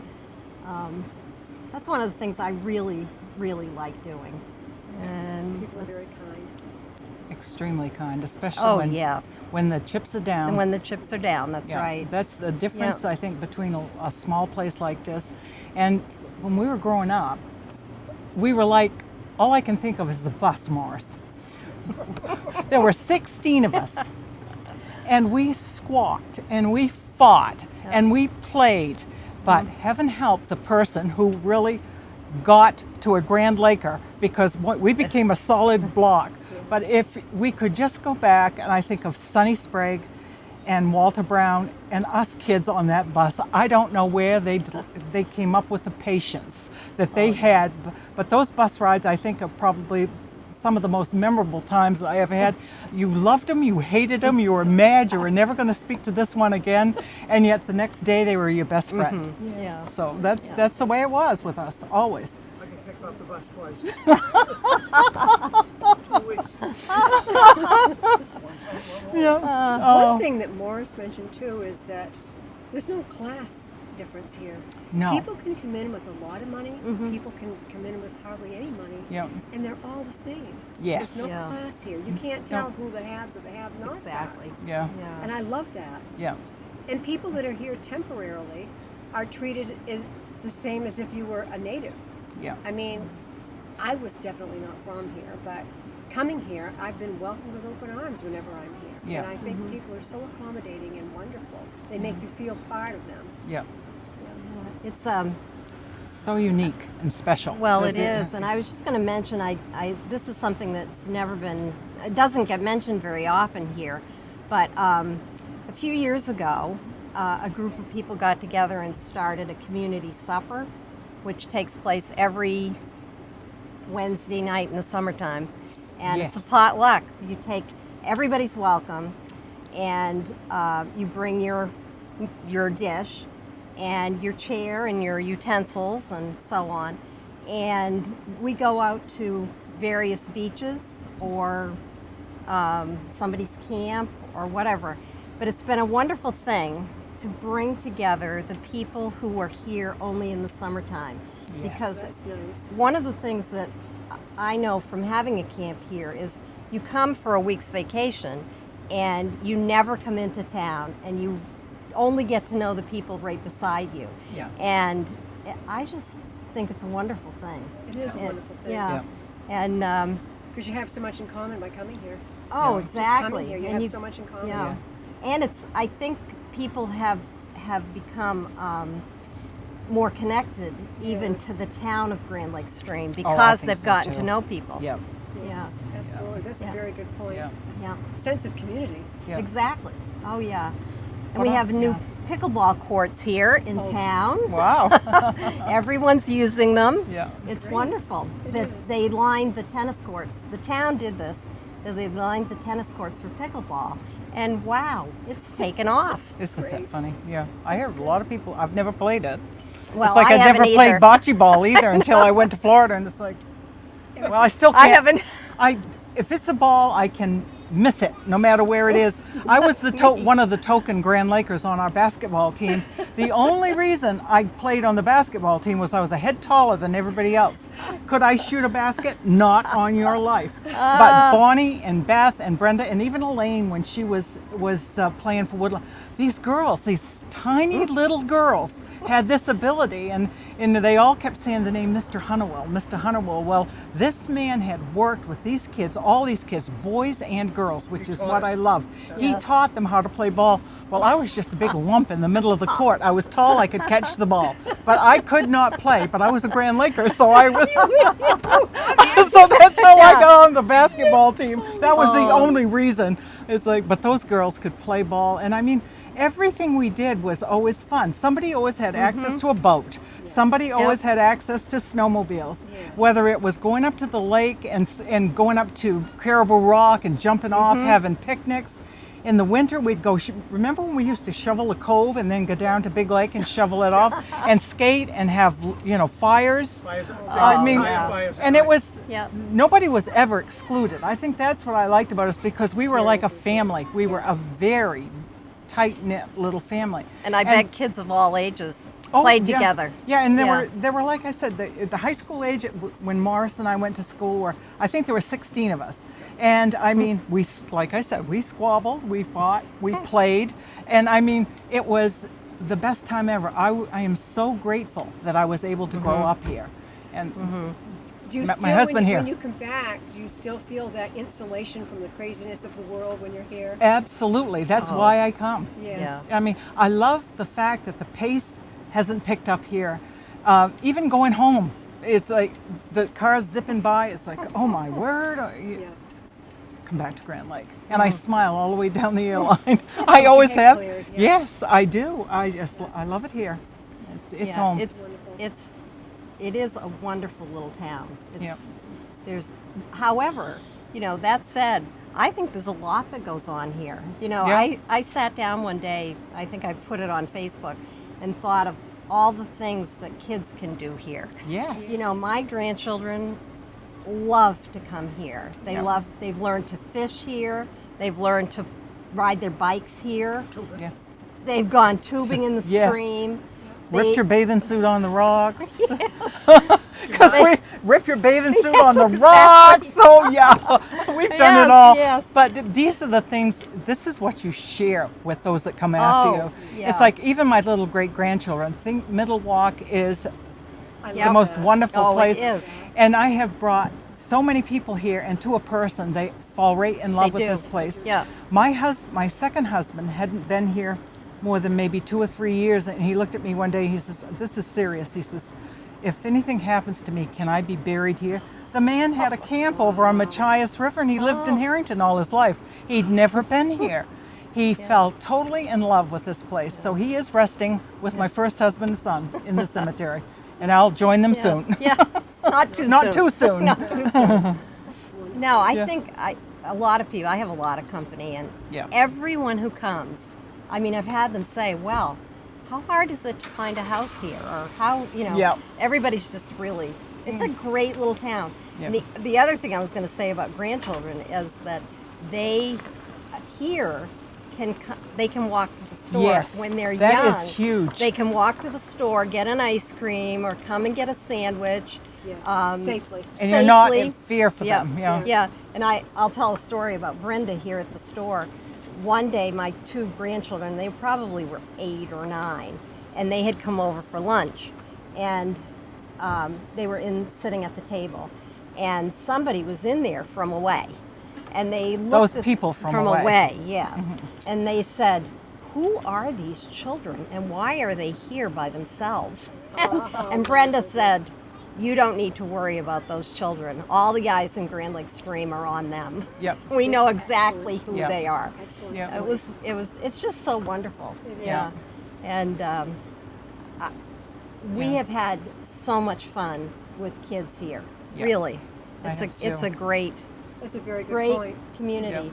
Speaker 12: that's one of the things I really, really like doing. And
Speaker 1: People are very kind.
Speaker 11: Extremely kind, especially
Speaker 12: oh
Speaker 11: when,
Speaker 12: yes,
Speaker 11: when the chips are down.
Speaker 12: and when the chips are down, that's
Speaker 11: Yeah,
Speaker 12: right.
Speaker 11: That's the difference,
Speaker 12: Yeah.
Speaker 11: I think, between a small place like this. And when we were growing up, we were like, all I can think of is the bus, Morris. There were 16 of us. And we squawked and we fought and we played. But heaven help the person who really got to a Grand Laker, because we became a solid block. But if we could just go back, and I think of Sunny Sprague and Walter Brown and us kids on that bus. I don't know where they came up with the patience that they had, but those bus rides, I think, are probably some of the most memorable times I ever had. You loved them, you hated them, you were mad, you were never going to speak to this one again, and yet the next day they were your best friend.
Speaker 12: Yeah.
Speaker 11: So that's the way it was with us, always.
Speaker 1: I get kicked off the bus twice. 2 weeks.
Speaker 11: Yeah.
Speaker 1: One thing that Morris mentioned too is that there's no class difference here.
Speaker 11: No.
Speaker 1: People can come in with a lot of money. People can come in with hardly any money.
Speaker 11: Yeah.
Speaker 1: And they're all the same.
Speaker 11: Yes.
Speaker 1: There's no
Speaker 12: Yeah.
Speaker 1: class here. You can't tell who the haves or the have-nots
Speaker 12: Exactly.
Speaker 11: Yeah.
Speaker 12: Yeah.
Speaker 1: are. And I love that.
Speaker 11: Yeah.
Speaker 1: And people that are here temporarily are treated as the same as if you were a native.
Speaker 11: Yeah.
Speaker 1: I mean, I was definitely not from here, but coming here, I've been welcomed with open arms whenever I'm here.
Speaker 11: Yeah.
Speaker 1: And I think people are so accommodating and wonderful. They make you feel part of them.
Speaker 11: Yeah.
Speaker 12: It's
Speaker 11: So unique and special.
Speaker 12: well, it is, and I was just going to mention, this is something that's never been, it doesn't get mentioned very often here, but a few years ago, a group of people got together and started a community supper, which takes place every Wednesday night in the summertime, and it's
Speaker 11: Yes.
Speaker 12: a potluck. You take, everybody's welcome, and you bring your dish and your chair and your utensils and so on, and we go out to various beaches or somebody's camp or whatever. But it's been a wonderful thing to bring together the people who are here only in the summertime.
Speaker 11: Yes.
Speaker 12: Because
Speaker 1: That's nice.
Speaker 12: one of the things that I know from having a camp here is you come for a week's vacation and you never come into town and you only get to know the people right beside you.
Speaker 11: Yeah.
Speaker 12: And I just think it's a wonderful thing.
Speaker 1: It is a wonderful thing.
Speaker 12: Yeah. And
Speaker 1: Because you have so much in common by coming here.
Speaker 12: oh,
Speaker 1: Just
Speaker 12: exactly.
Speaker 1: coming here, you
Speaker 12: And
Speaker 1: have so much in common.
Speaker 12: Yeah. And it's, I think people have become more connected even
Speaker 1: Yes.
Speaker 12: to the town of Grand Lake Stream
Speaker 11: I
Speaker 12: because
Speaker 11: think
Speaker 12: they've
Speaker 11: so,
Speaker 12: gotten
Speaker 11: too.
Speaker 12: to know people.
Speaker 11: Yeah.
Speaker 1: Yes, absolutely. That's
Speaker 12: Yeah.
Speaker 1: a very good point.
Speaker 11: Yeah.
Speaker 12: Yeah.
Speaker 1: Sense of community.
Speaker 11: Yeah.
Speaker 12: Exactly. Oh, yeah. And
Speaker 11: What
Speaker 12: we
Speaker 11: about-
Speaker 12: have new pickleball courts here in town.
Speaker 11: Wow.
Speaker 12: Everyone's using them.
Speaker 11: Yeah.
Speaker 12: It's wonderful that they lined the tennis courts. The town did this. That they lined the tennis courts for pickleball. And wow, it's taken off.
Speaker 11: Isn't that funny? Yeah. I heard a lot of people, I've never played it.
Speaker 12: Well,
Speaker 11: it's like
Speaker 12: I
Speaker 11: I'd never
Speaker 12: haven't
Speaker 11: played
Speaker 12: either.
Speaker 11: bocce ball either until I went to Florida, and it's like, well, I still can't.
Speaker 12: I haven't.
Speaker 11: If it's a ball, I can miss it no matter where it is. I was one of the token Grand Lakers on our basketball team. The only reason I played on the basketball team was I was a head taller than everybody else. Could I shoot a basket? Not on your life. But Bonnie and Beth and Brenda and even Elaine, when she was playing for Woodland, these girls, these tiny little girls, had this ability, and they all kept saying the name Mr. Hunnewell, Mr. Hunnewell. Well, this man had worked with these kids, all these kids, boys and girls, which is what I love. He taught them how to play ball. Well, I was just a big lump in the middle of the court. I was tall, I could catch the ball, but I could not play, but I was a Grand Laker, so I was, so that's how I got on the basketball team. That was the only reason. It's like, but those girls could play ball, and I mean, everything we did was always fun. Somebody always had access to a boat. Somebody always had access to snowmobiles. Whether it was going up to the lake and going up to Caribou Rock and jumping off, having picnics. In the winter, we'd go, remember when we used to shovel a cove and then go down to Big Lake and shovel it off and skate and have, fires? I mean, and it was, nobody was ever excluded. I think that's what I liked about us because we were like a family. We were a very tight-knit little family.
Speaker 12: And I bet kids of all ages played together.
Speaker 11: Yeah, and there were like I said, the high school age when Morris and I went to school I think there were 16 of us. And I mean, like I said, we squabbled, we fought, we played, and I mean, it was the best time ever. I am so grateful that I was able to grow up here. And
Speaker 1: Do you
Speaker 11: met
Speaker 1: still,
Speaker 11: my husband here.
Speaker 1: When you come back, do you still feel that insulation from the craziness of the world when you're here?
Speaker 11: Absolutely, that's why I come.
Speaker 1: Yes.
Speaker 11: I mean, I love the fact that the pace hasn't picked up here. Even going home, it's like the cars zipping by. It's like, oh my word! come back to Grand Lake. And I smile all the way down the airline. I always have. Yes, I do. I love it here. It's
Speaker 12: Yeah,
Speaker 11: home.
Speaker 12: It is a wonderful little town.
Speaker 11: Yep.
Speaker 12: However, that said, I think there's a lot that goes on here.
Speaker 11: Yeah.
Speaker 12: I sat down one day, I think I put it on Facebook, and thought of all the things that kids can do here.
Speaker 11: Yes.
Speaker 12: My grandchildren love to come here.
Speaker 11: Yep.
Speaker 12: They've learned to fish here. They've learned to ride their bikes here.
Speaker 11: Yeah.
Speaker 12: They've gone tubing in the
Speaker 11: Yes.
Speaker 12: stream.
Speaker 11: Ripped your bathing suit on the rocks. Because we rip your bathing suit on the
Speaker 12: Yes,
Speaker 11: rocks. So yeah, we've done
Speaker 12: Yes,
Speaker 11: it all.
Speaker 12: yes.
Speaker 11: But these are the things, this is what you share with those that come after you.
Speaker 12: yes.
Speaker 11: It's like even my little great-grandchildren think Middle Walk is the
Speaker 12: Yep.
Speaker 11: most wonderful
Speaker 12: Oh,
Speaker 11: place.
Speaker 12: it is.
Speaker 11: And I have brought so many people here, and to a person, they fall right in love
Speaker 12: They
Speaker 11: with
Speaker 12: do.
Speaker 11: this place.
Speaker 12: Yeah.
Speaker 11: My second husband hadn't been here more than maybe 2 or 3 years, and he looked at me one day, he says, "This is serious." He says, "If anything happens to me, can I be buried here?" The man had a camp over on Machias River, and he lived in Harrington all his life. He'd never been here. He fell totally in love with this place. So he is resting with my first husband's son in the cemetery, and I'll join them soon.
Speaker 12: Yeah, not too
Speaker 11: Not
Speaker 12: soon.
Speaker 11: too soon.
Speaker 12: Not too soon. No, I
Speaker 11: Yeah.
Speaker 12: think a lot of people, I have a lot of company, and
Speaker 11: Yeah.
Speaker 12: everyone who comes, I've had them say, well, how hard is it to find a house here? Or how,
Speaker 11: Yeah.
Speaker 12: everybody's just really, it's a great little town.
Speaker 11: Yeah.
Speaker 12: And the other thing I was going to say about grandchildren is that they here they can walk to the store
Speaker 11: Yes,
Speaker 12: when they're
Speaker 11: that
Speaker 12: young.
Speaker 11: is huge.
Speaker 12: They can walk to the store, get an ice cream, or come and get a sandwich.
Speaker 1: Yes, safely.
Speaker 11: And you're not
Speaker 12: safely.
Speaker 11: in fear for
Speaker 12: Yeah,
Speaker 11: them. Yeah.
Speaker 12: Yeah, and I'll tell a story about Brenda here at the store. One day, my 2 grandchildren, they probably were 8 or 9, and they had come over for lunch, and they were sitting at the table, and somebody was in there from away, and they looked
Speaker 11: Those
Speaker 12: at-
Speaker 11: people from away.
Speaker 12: yes, and they said, "Who are these children, and why are they here by themselves?" And Brenda said, "You don't need to worry about those children. All the guys in Grand Lake Stream are on them.
Speaker 11: Yep.
Speaker 12: We know exactly who
Speaker 11: Yep.
Speaker 12: they are."
Speaker 1: Absolutely.
Speaker 11: Yeah.
Speaker 12: It's just so wonderful.
Speaker 1: It
Speaker 12: yeah.
Speaker 1: is.
Speaker 12: And we have had so much fun with kids here.
Speaker 11: Yeah.
Speaker 12: Really.
Speaker 11: I
Speaker 12: It's
Speaker 11: have
Speaker 12: it's
Speaker 11: too.
Speaker 12: a great
Speaker 1: That's a very good
Speaker 12: great
Speaker 1: point.
Speaker 12: community.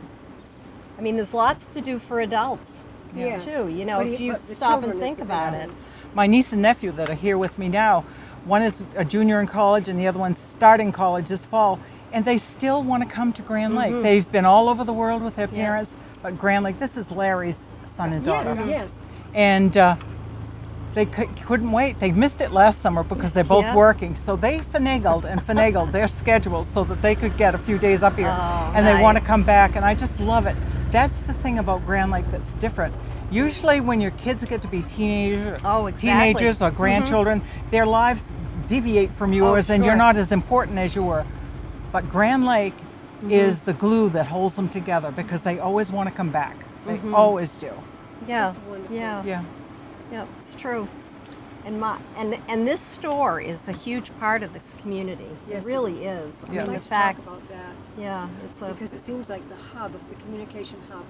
Speaker 11: Yeah.
Speaker 12: There's lots to do for adults
Speaker 1: Yes.
Speaker 12: too.
Speaker 1: But
Speaker 12: If you
Speaker 1: but the
Speaker 12: stop
Speaker 1: children
Speaker 12: and
Speaker 1: is
Speaker 12: think
Speaker 1: the
Speaker 12: about
Speaker 1: big
Speaker 12: it.
Speaker 1: one.
Speaker 11: My niece and nephew that are here with me now, one is a junior in college and the other one's starting college this fall, and they still want to come to Grand Lake. They've been all over the world with their parents, but Grand Lake, this is Larry's son and daughter.
Speaker 1: Yes, yes.
Speaker 11: And they couldn't wait. They missed it last summer because they're both
Speaker 12: Yeah.
Speaker 11: working. So they finagled their schedules so that they could get a few days up here.
Speaker 12: Oh,
Speaker 11: And they want to
Speaker 12: nice.
Speaker 11: come back, and I just love it. That's the thing about Grand Lake that's different. Usually when your kids get to be teenagers,
Speaker 12: Oh, exactly.
Speaker 11: teenagers or grandchildren, their lives deviate from yours and you're
Speaker 12: sure.
Speaker 11: not as important as you were. But Grand Lake is the glue that holds them together because they always want to come back. They always do.
Speaker 12: Yeah.
Speaker 1: That's wonderful.
Speaker 12: Yeah.
Speaker 11: Yeah.
Speaker 12: Yeah, it's true. And this store is a huge part of this community.
Speaker 1: Yes,
Speaker 12: it really is.
Speaker 11: Yeah.
Speaker 1: I'd
Speaker 12: The
Speaker 1: like to
Speaker 12: fact,
Speaker 1: talk about that
Speaker 12: yeah, it's a.
Speaker 1: because it seems like the hub, the communication hub.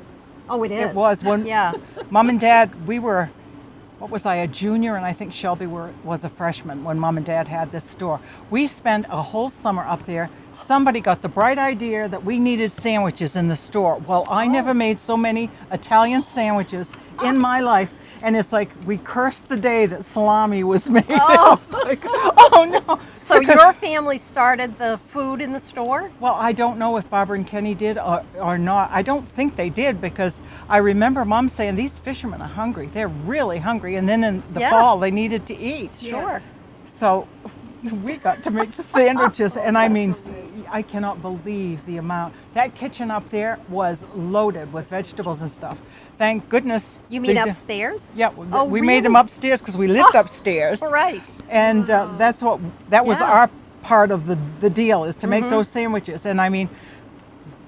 Speaker 12: Oh, it is.
Speaker 11: It was when
Speaker 12: Yeah.
Speaker 11: Mom and Dad, we were, what was I, a junior, and I think Shelby was a freshman when Mom and Dad had this store. We spent a whole summer up there. Somebody got the bright idea that we needed sandwiches in the store. Well, I never made so many Italian sandwiches in my life. And it's like we cursed the day that salami was made.
Speaker 12: Oh.
Speaker 11: It was like, oh no.
Speaker 12: So
Speaker 11: Because-
Speaker 12: your family started the food in the store?
Speaker 11: Well, I don't know if Barbara and Kenny did or not. I don't think they did because I remember Mom saying these fishermen are hungry. They're really hungry. And then in the
Speaker 12: Yeah.
Speaker 11: fall, they needed to eat.
Speaker 12: Sure.
Speaker 11: So we got to make the sandwiches. And I mean, I cannot believe the amount. That kitchen up there was loaded with vegetables and stuff. Thank goodness.
Speaker 12: You mean
Speaker 11: they did-
Speaker 12: upstairs?
Speaker 11: Yeah,
Speaker 12: Oh,
Speaker 11: we made them
Speaker 12: really?
Speaker 11: upstairs because we lived upstairs.
Speaker 12: Right.
Speaker 11: And that was
Speaker 12: Yeah.
Speaker 11: our part of the deal is to make those sandwiches. And I mean,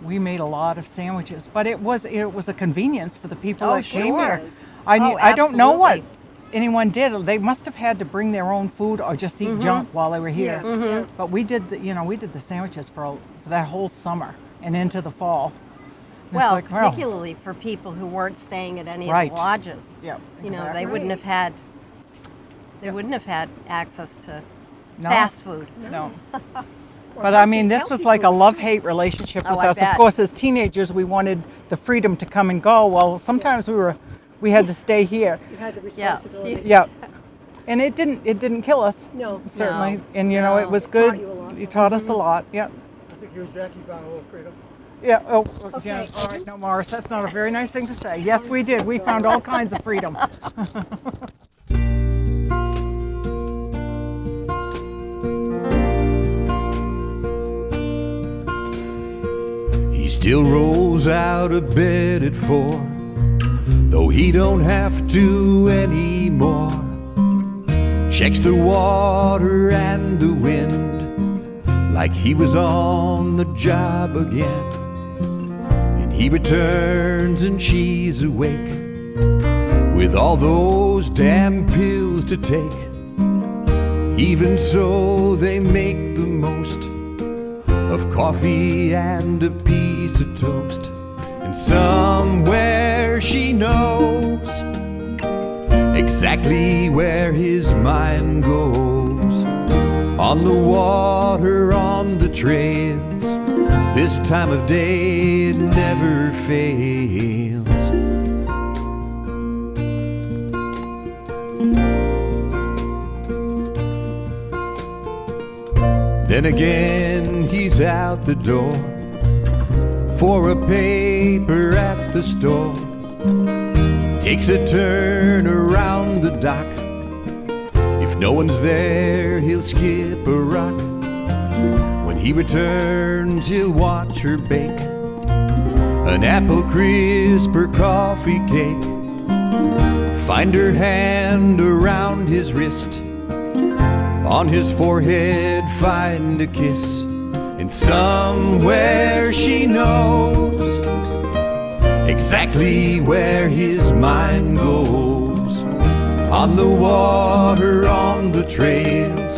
Speaker 11: we made a lot of sandwiches, but it was a convenience for the people
Speaker 12: Oh,
Speaker 11: that came
Speaker 12: sure.
Speaker 11: there.
Speaker 12: It is.
Speaker 11: I don't know what
Speaker 12: absolutely.
Speaker 11: anyone did. They must have had to bring their own food or just eat junk while they were here.
Speaker 1: Yeah.
Speaker 11: But we did the sandwiches for that whole summer and into the fall.
Speaker 12: Well,
Speaker 11: like, well.
Speaker 12: particularly for people who weren't staying at any
Speaker 11: Right.
Speaker 12: of the lodges.
Speaker 11: Yep,
Speaker 12: You know, they
Speaker 11: exactly.
Speaker 12: wouldn't have had. They wouldn't have had access to
Speaker 11: No.
Speaker 12: fast food.
Speaker 11: No. But I mean, this was like a love-hate relationship with
Speaker 12: Oh, I
Speaker 11: us.
Speaker 12: bet.
Speaker 11: Of course, as teenagers, we wanted the freedom to come and go. Well, sometimes we had to stay here.
Speaker 1: You had the
Speaker 12: Yeah.
Speaker 1: responsibility.
Speaker 11: Yeah. And it didn't kill us.
Speaker 1: No.
Speaker 11: Certainly.
Speaker 12: No.
Speaker 11: And you know,
Speaker 12: No.
Speaker 11: it was
Speaker 1: It
Speaker 11: good.
Speaker 1: taught you a lot.
Speaker 11: It taught us a lot. Yeah.
Speaker 1: I think you and Jackie found a little freedom.
Speaker 11: Yeah. Oh,
Speaker 1: Okay.
Speaker 11: yeah. All right. No, Morris, that's not a very nice thing to say. Yes, we did. We found all kinds of freedom.
Speaker 2: He still rolls out of bed at 4, though he don't have to anymore. Checks the water and the wind, like he was on the job again. And he returns and she's awake, with all those damn pills to take. Even so, they make the most of coffee and a piece of toast. And somewhere she knows exactly where his mind goes. On the water, on the trails, this time of day it never fails. Then again he's out the door for a paper at the store. Takes a turn around the dock. If no one's there, he'll skip a rock. When he returns, he'll watch her bake an apple crisp or coffee cake. Find her hand around his wrist, on his forehead find a kiss. And somewhere she knows exactly where his mind goes. On the water, on the trails,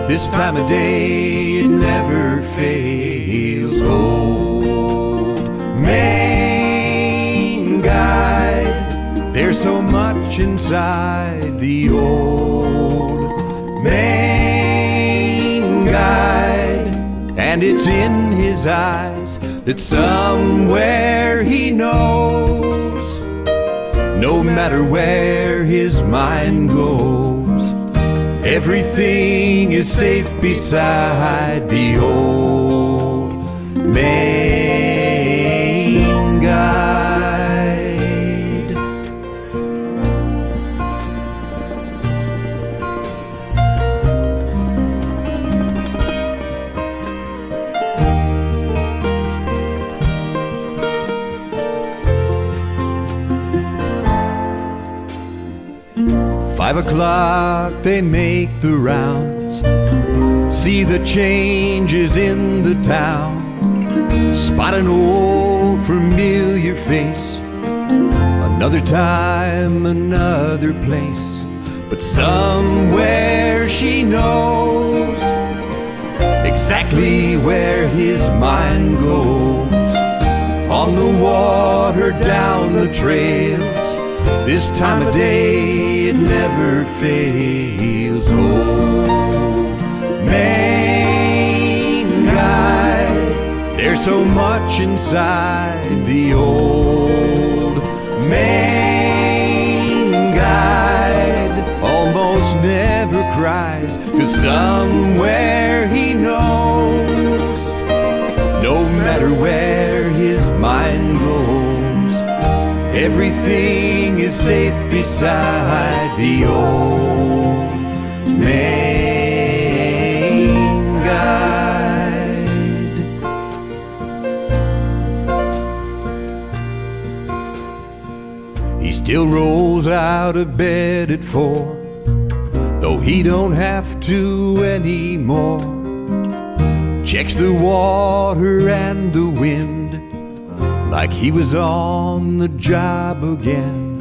Speaker 2: this time of day it never fails. Old Maine Guide, there's so much inside the old Maine Guide, and it's in his eyes that somewhere he knows, no matter where his mind goes, everything is safe beside the old Maine Guide. "5 o'clock, they make the rounds, see the changes in the town, spot an old familiar face, another time, another place. But somewhere she knows exactly where his mind goes. On the water, down the trails, this time of day it never fails. Old Maine Guide, there's so much inside the old Maine Guide. Almost never cries, 'cause somewhere he knows, no matter where his mind goes, everything is safe beside the old Maine Guide. He still rolls out of bed at 4, though he don't have to anymore. Checks the water and the wind, like he was on the job again.